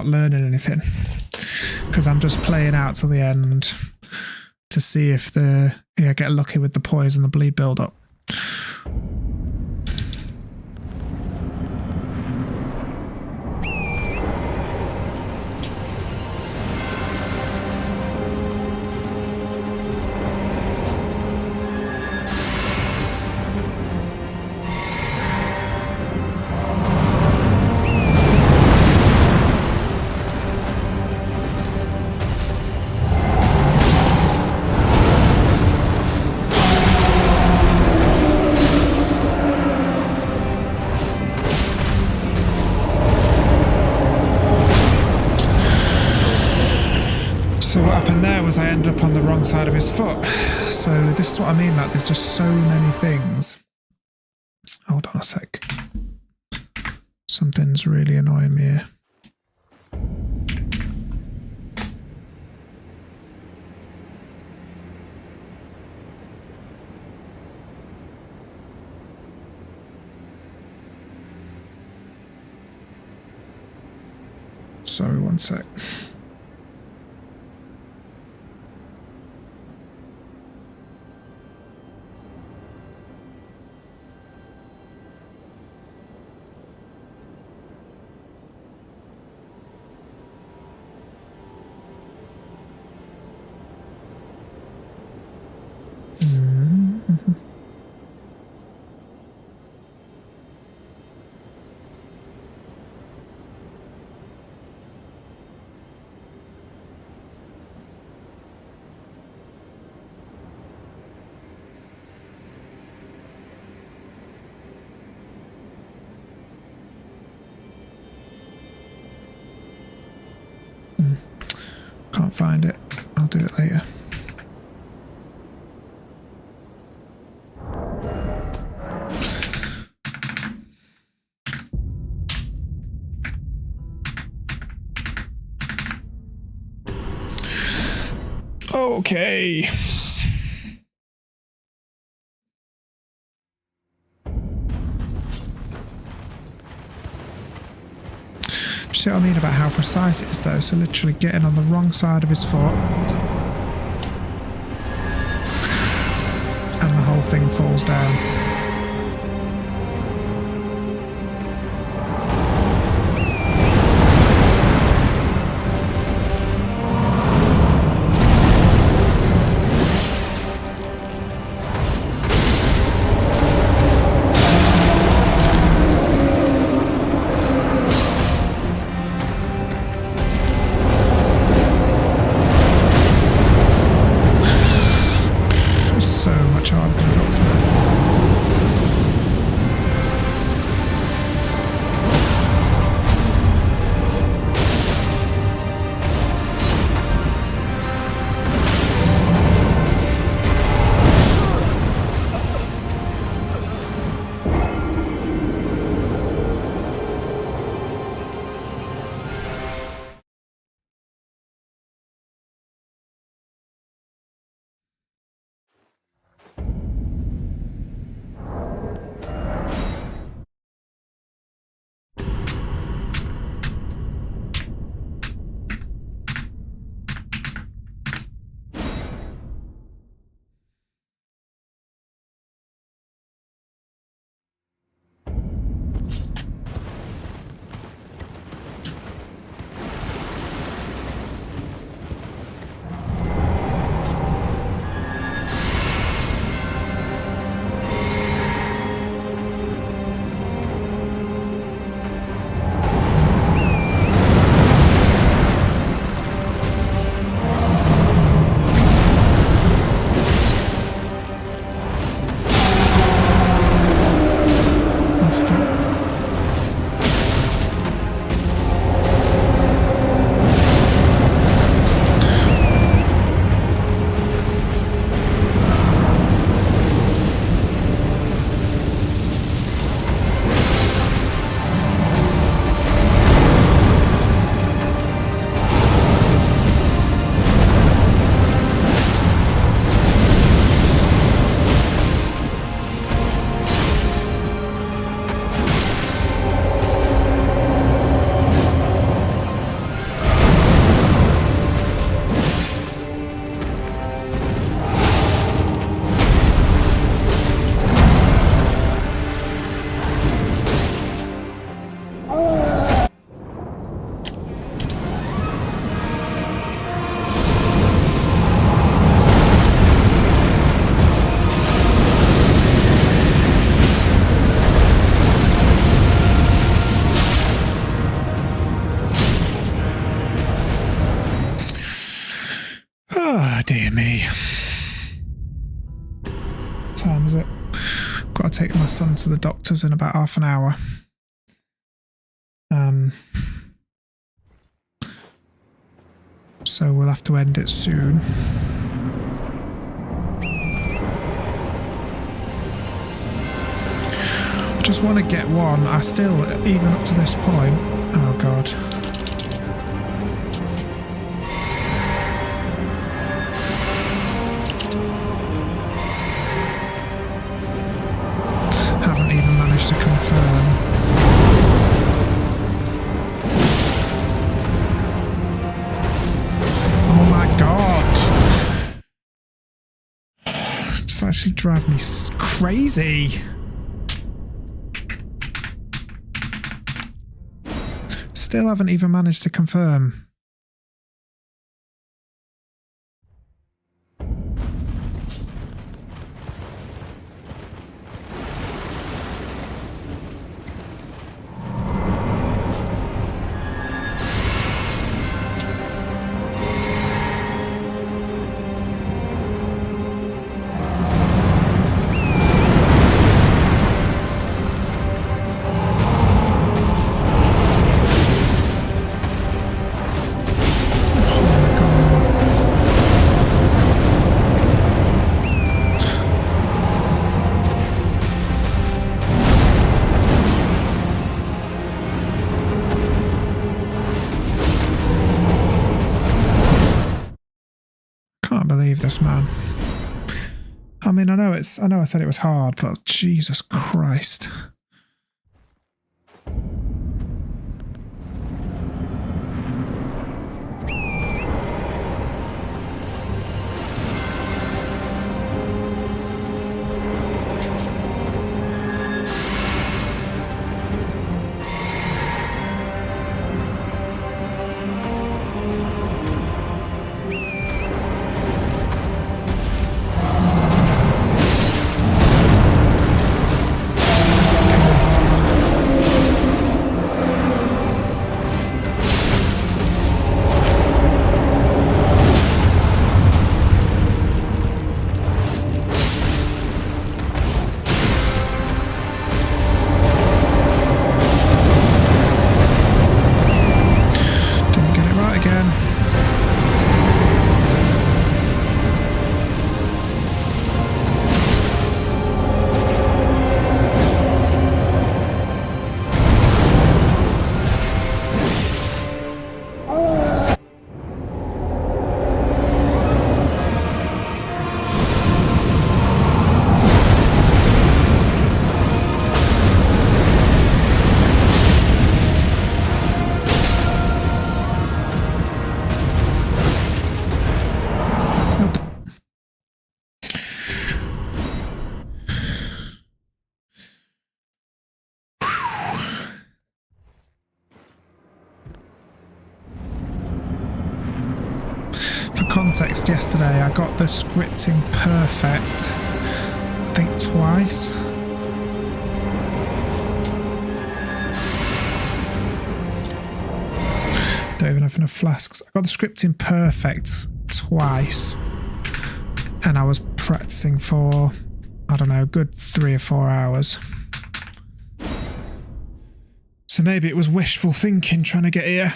Learning anything because I'm just playing out to the end to see if get lucky with the poise and the bleed build up. So what happened there was I ended up on the wrong side of his foot. So this is what I mean, like there's just so many things. Hold on a sec. Something's really annoying me here. Sorry, one sec. Can't find it. I'll do it later. Okay. See what I mean about how precise it is though? So literally getting on the wrong side of his foot and the whole thing falls down. So much harder than it looks now. Dear me. What time is it? Got to take my son to the doctor's in about half an hour. So we'll have to end it soon. I just want to get one. I still, even up to this point, oh God. Haven't even managed to confirm. just actually drive me crazy. Still haven't even managed to confirm. Can't believe this, man. I mean, I know I said it was hard, but Jesus Christ. Context, yesterday I got the scripting perfect, I think twice. Don't even have enough flasks. I got the scripting perfect twice, and I was practicing for, I don't know, a good 3 or 4 hours. So maybe it was wishful thinking trying to get here.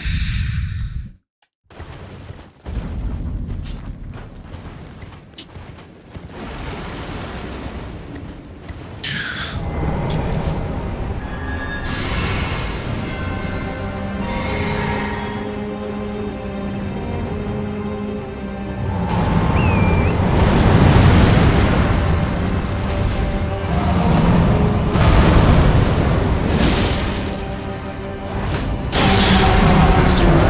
That's right.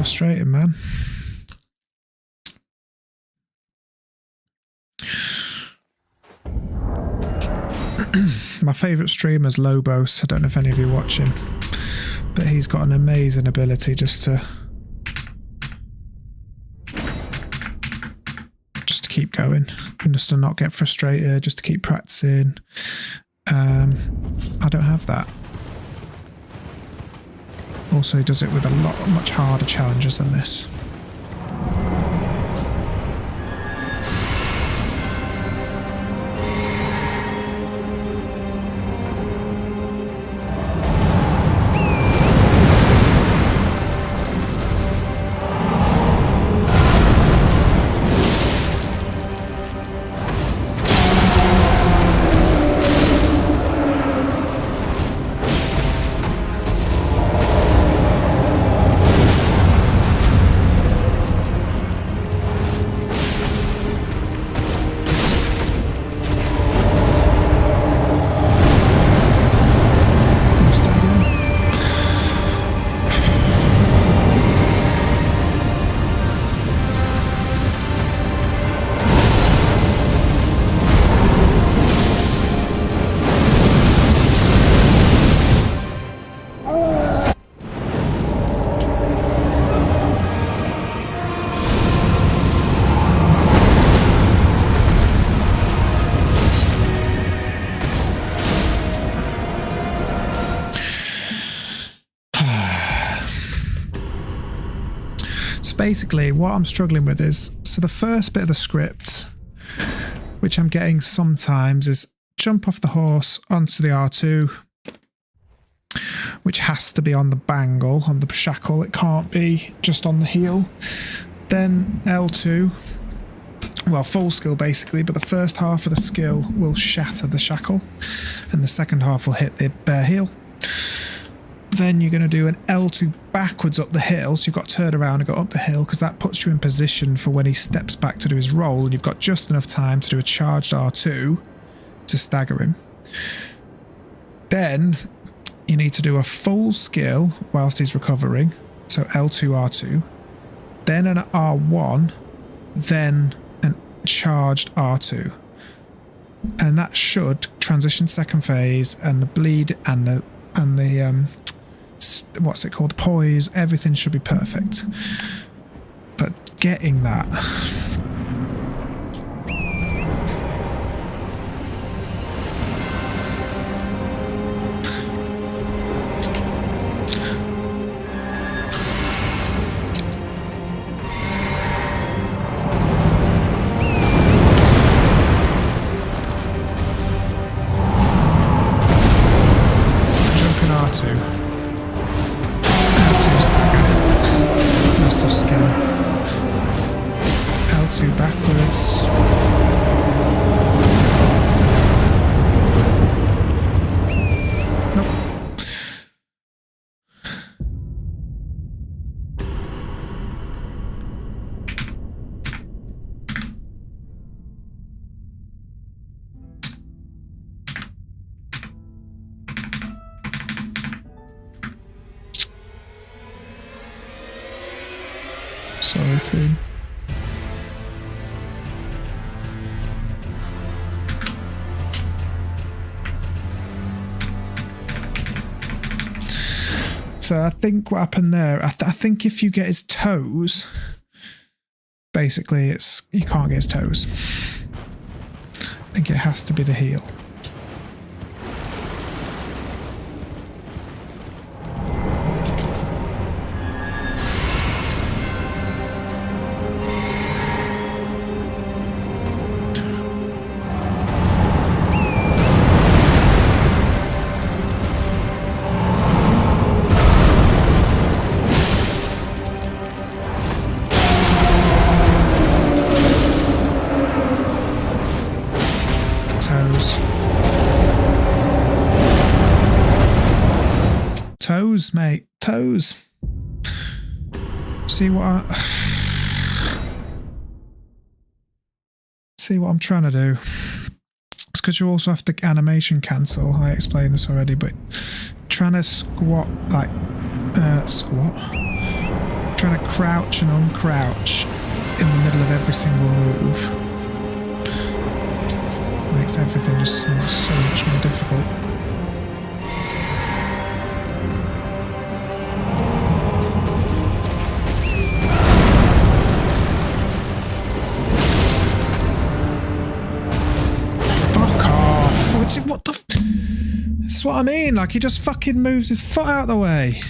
frustrating, man. My favourite streamer is Lobos. I don't know if any of you watch him, but he's got an amazing ability just to keep going and just to not get frustrated, just to keep practicing. I don't have that. Also, he does it with much harder challenges than this. Basically, what I'm struggling with is, so the first bit of the script, which I'm getting sometimes, is jump off the horse onto the R2, which has to be on the bangle, on the shackle. It can't be just on the heel. Then L2, well, full skill basically, but the first half of the skill will shatter the shackle, and the second half will hit the bare heel. Then you're going to do an L2 backwards up the hill, so you've got to turn around and go up the hill, because that puts you in position for when he steps back to do his roll, and you've got just enough time to do a charged R2 to stagger him. Then you need to do a full skill whilst he's recovering, so L2 R2, then an R1, then a charged R2, and that should transition second phase, and the bleed and the what's it called, poise, everything should be perfect. But getting that, jumping R2. L2 backwards. Nope. Sorry, team. So I think what happened there, I think if you get his toes, basically you can't get his toes. I think it has to be the heel. Toes, mate. Toes. See what I'm trying to do. It's because you also have to animation cancel. I explained this already, but trying to squat, like, trying to crouch and uncrouch in the middle of every single move makes everything just so much more difficult. Fuck off! What the? That's what I mean. Like, he just fucking moves his foot out of the way.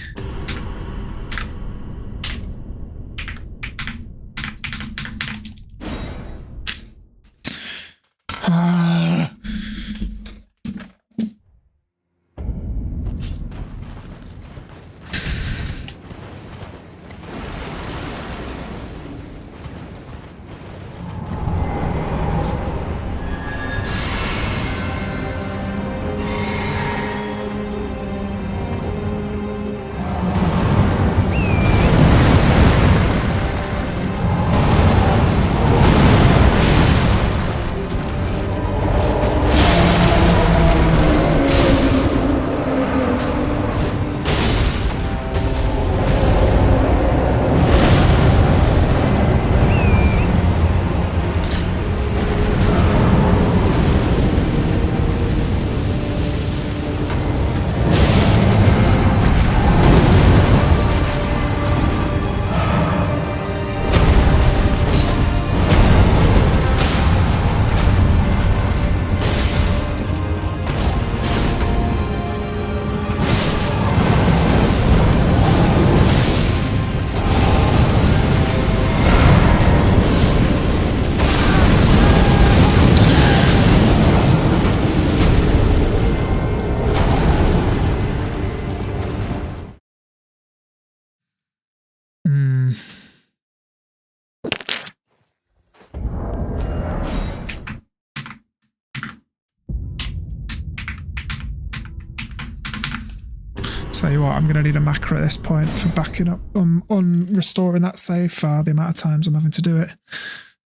Tell you what, I'm going to need a macro at this point for backing up on restoring that save file, the amount of times I'm having to do it.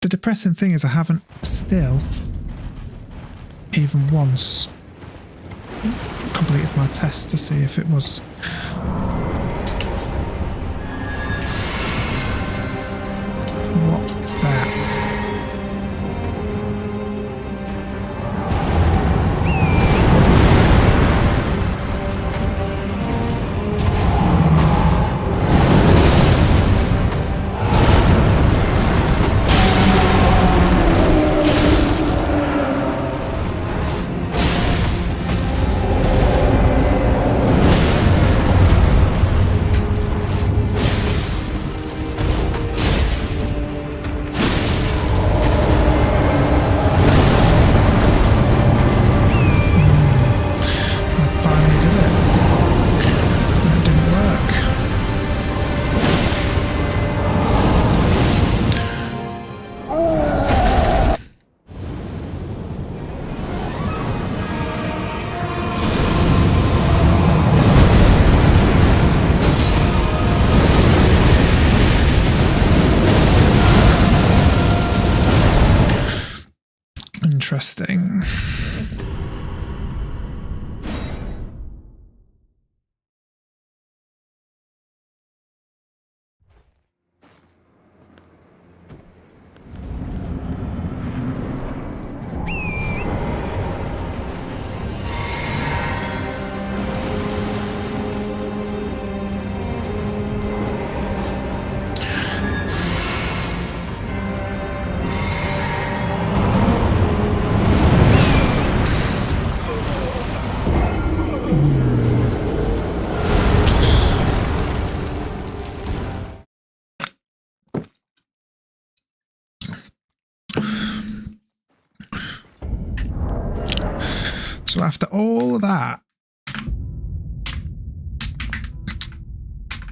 The depressing thing is I haven't still even once completed my test to see if it was... What is that? Interesting. So after all of that,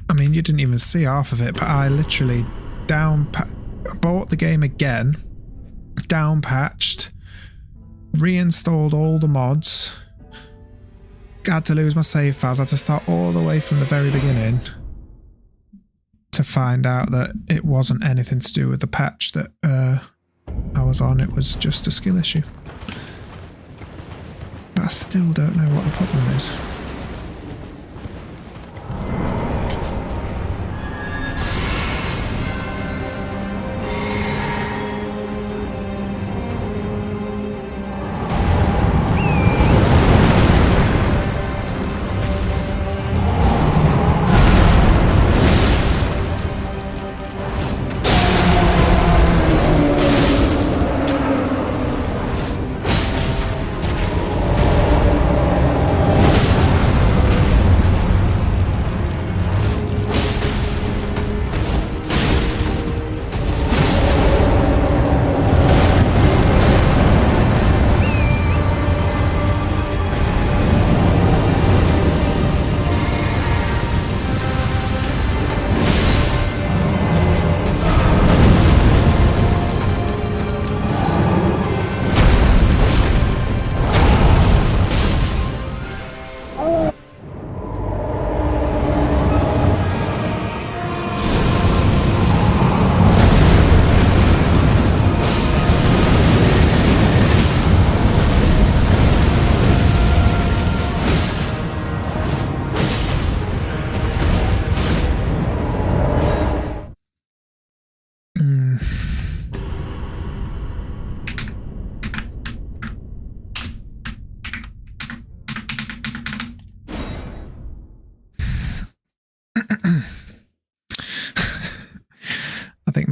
I mean, you didn't even see half of it, but I literally bought the game again, downpatched, reinstalled all the mods, had to lose my save files, had to start all the way from the very beginning to find out that it wasn't anything to do with the patch that I was on, it was just a skill issue. But I still don't know what the problem is.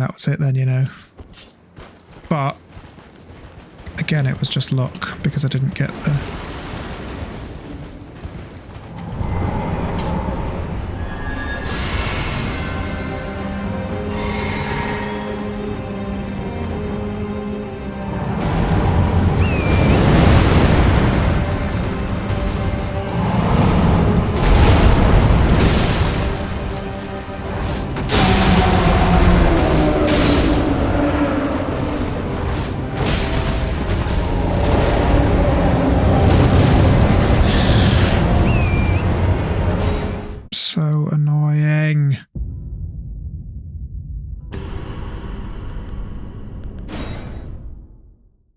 that was it then, you know. But again, it was just luck because I didn't get the... So annoying.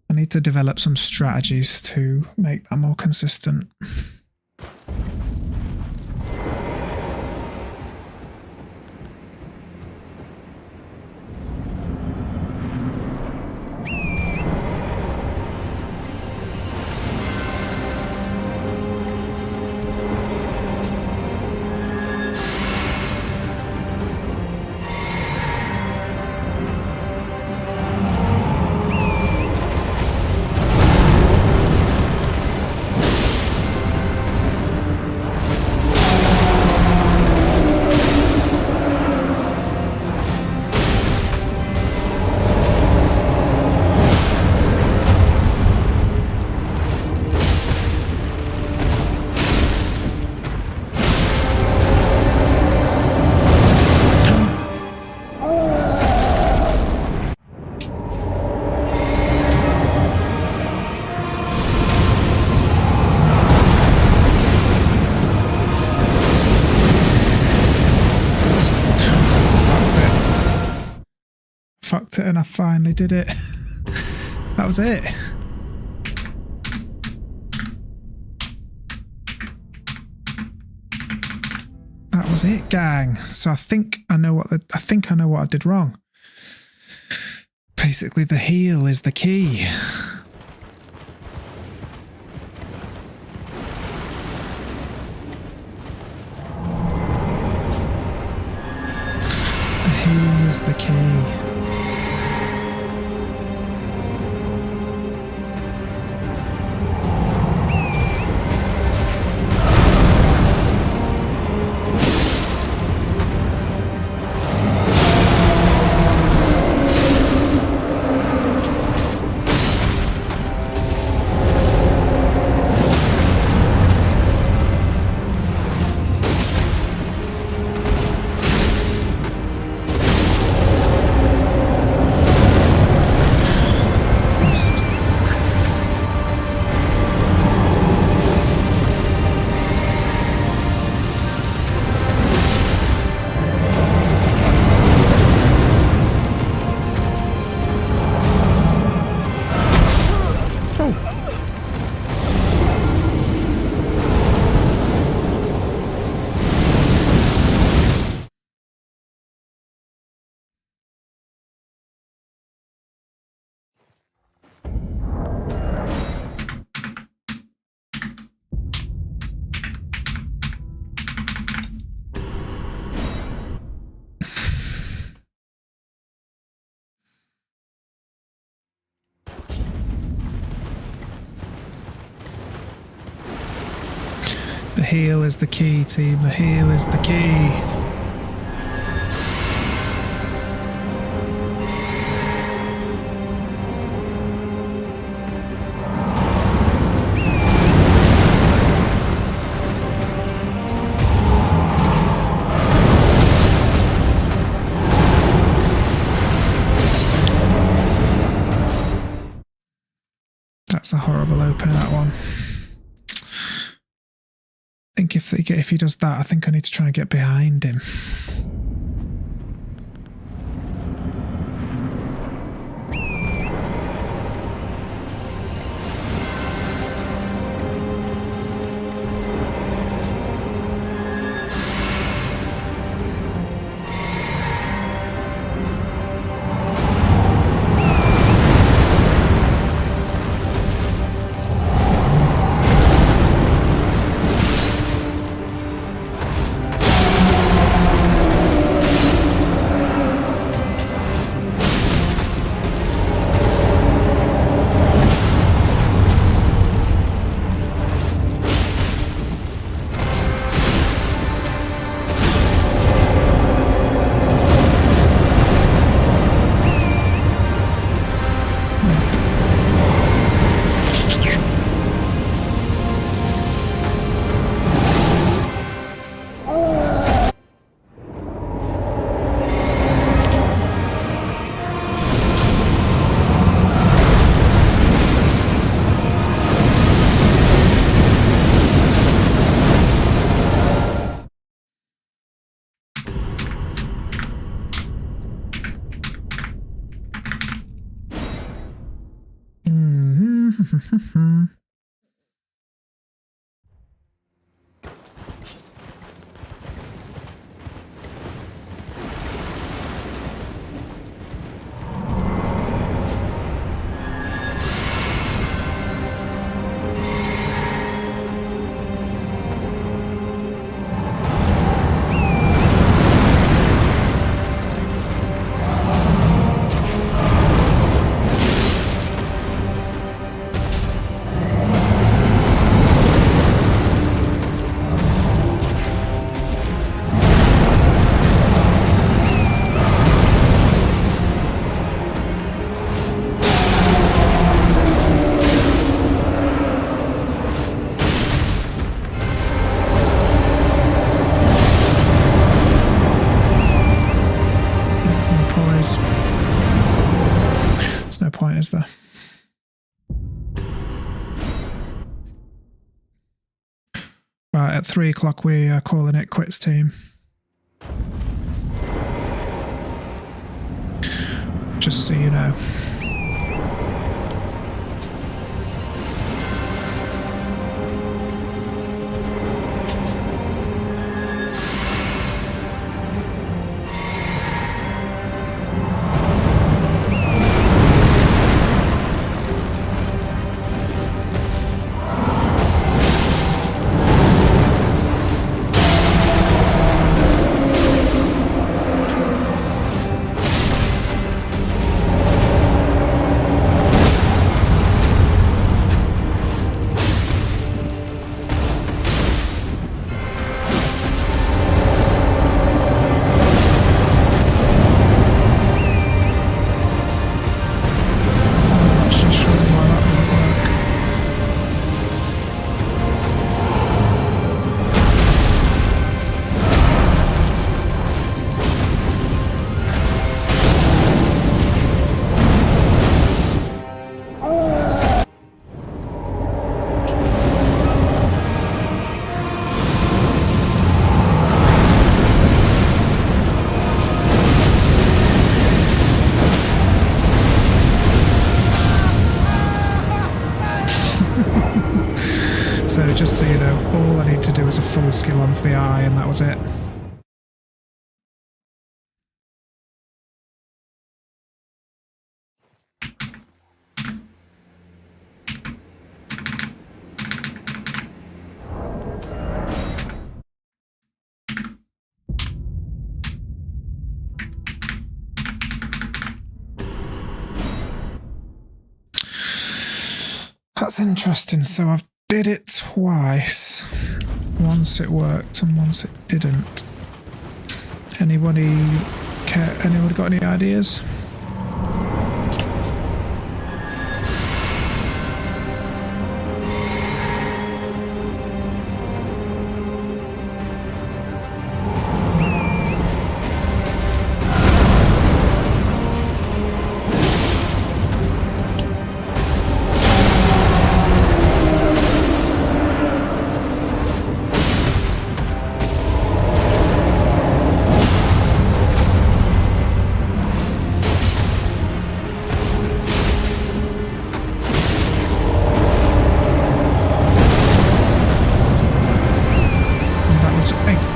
I need to develop some strategies to make that more consistent. Fucked it and I finally did it. That was it. That was it, gang. So I think I know what I did wrong. Basically, the heal is the key. The heal is the key. The heal is the key, team. The heal is the key. That's a horrible opener, that one. I think if he does that, I think I need to try and get behind him. There's no point, is there? Right, at 3 o'clock we are calling it quits, team. Just so you know. So just so you know, all I need to do is a full skill onto the eye and that was it. That's interesting. So I've did it twice. Once it worked and once it didn't. Anybody got any ideas?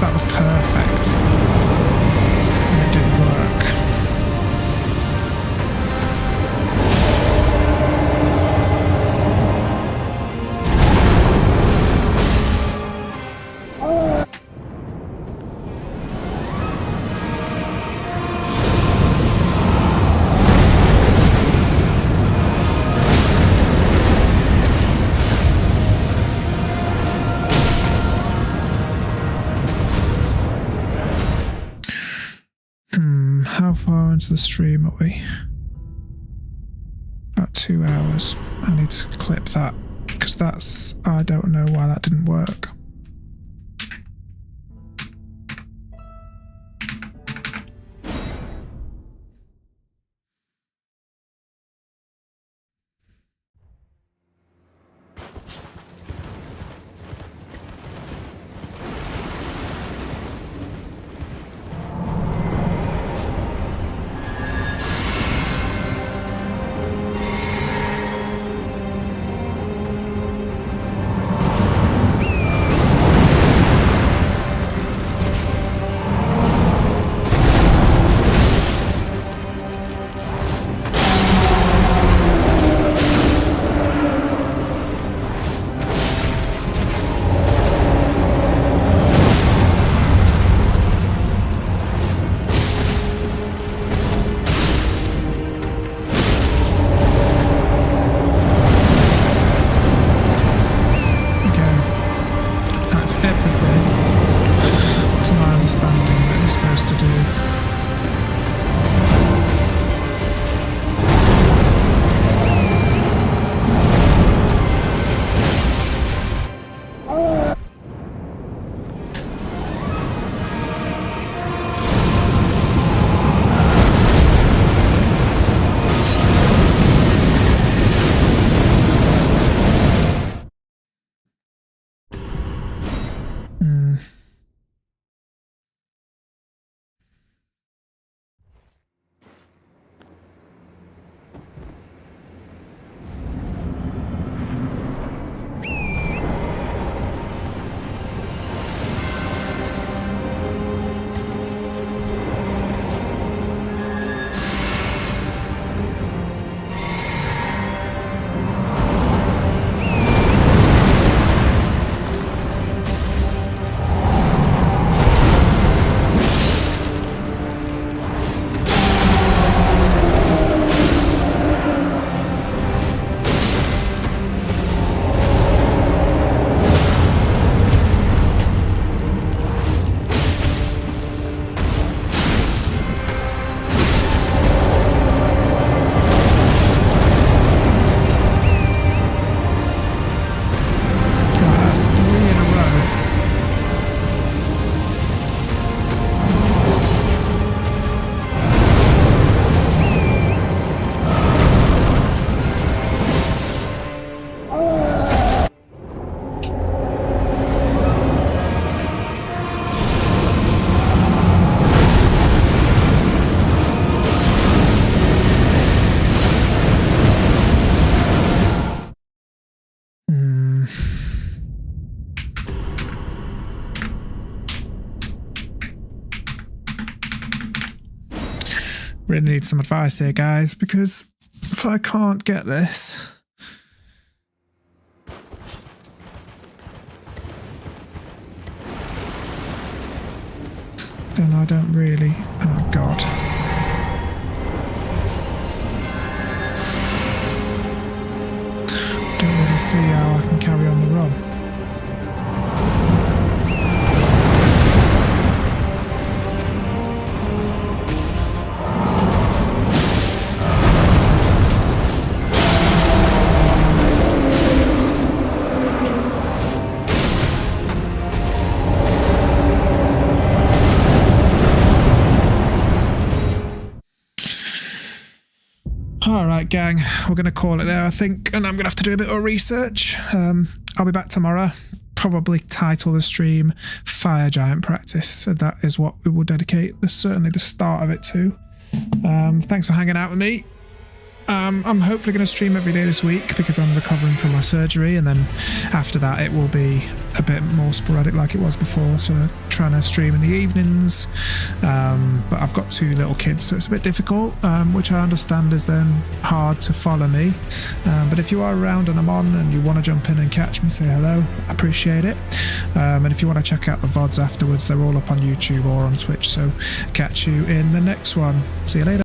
That was perfect. And it didn't work. How far into the stream are we? About 2 hours. I need to clip that because I don't know why that didn't work. Really need some advice here, guys, because if I can't get this... then I don't really... oh, God. Don't really see how I can carry on the run. Alright gang, we're going to call it there I think, and I'm going to have to do a bit of research. I'll be back tomorrow, probably title the stream Fire Giant Practice, so that is what we will dedicate certainly the start of it to. Thanks for hanging out with me. I'm hopefully going to stream every day this week because I'm recovering from my surgery, and then after that it will be a bit more sporadic like it was before, so trying to stream in the evenings, but I've got 2 little kids, so it's a bit difficult, which I understand is then hard to follow me, but if you are around and I'm on and you want to jump in and catch me, say hello, I appreciate it. And if you want to check out the VODs afterwards, they're all up on YouTube or on Twitch, so catch you in the next one. See you later.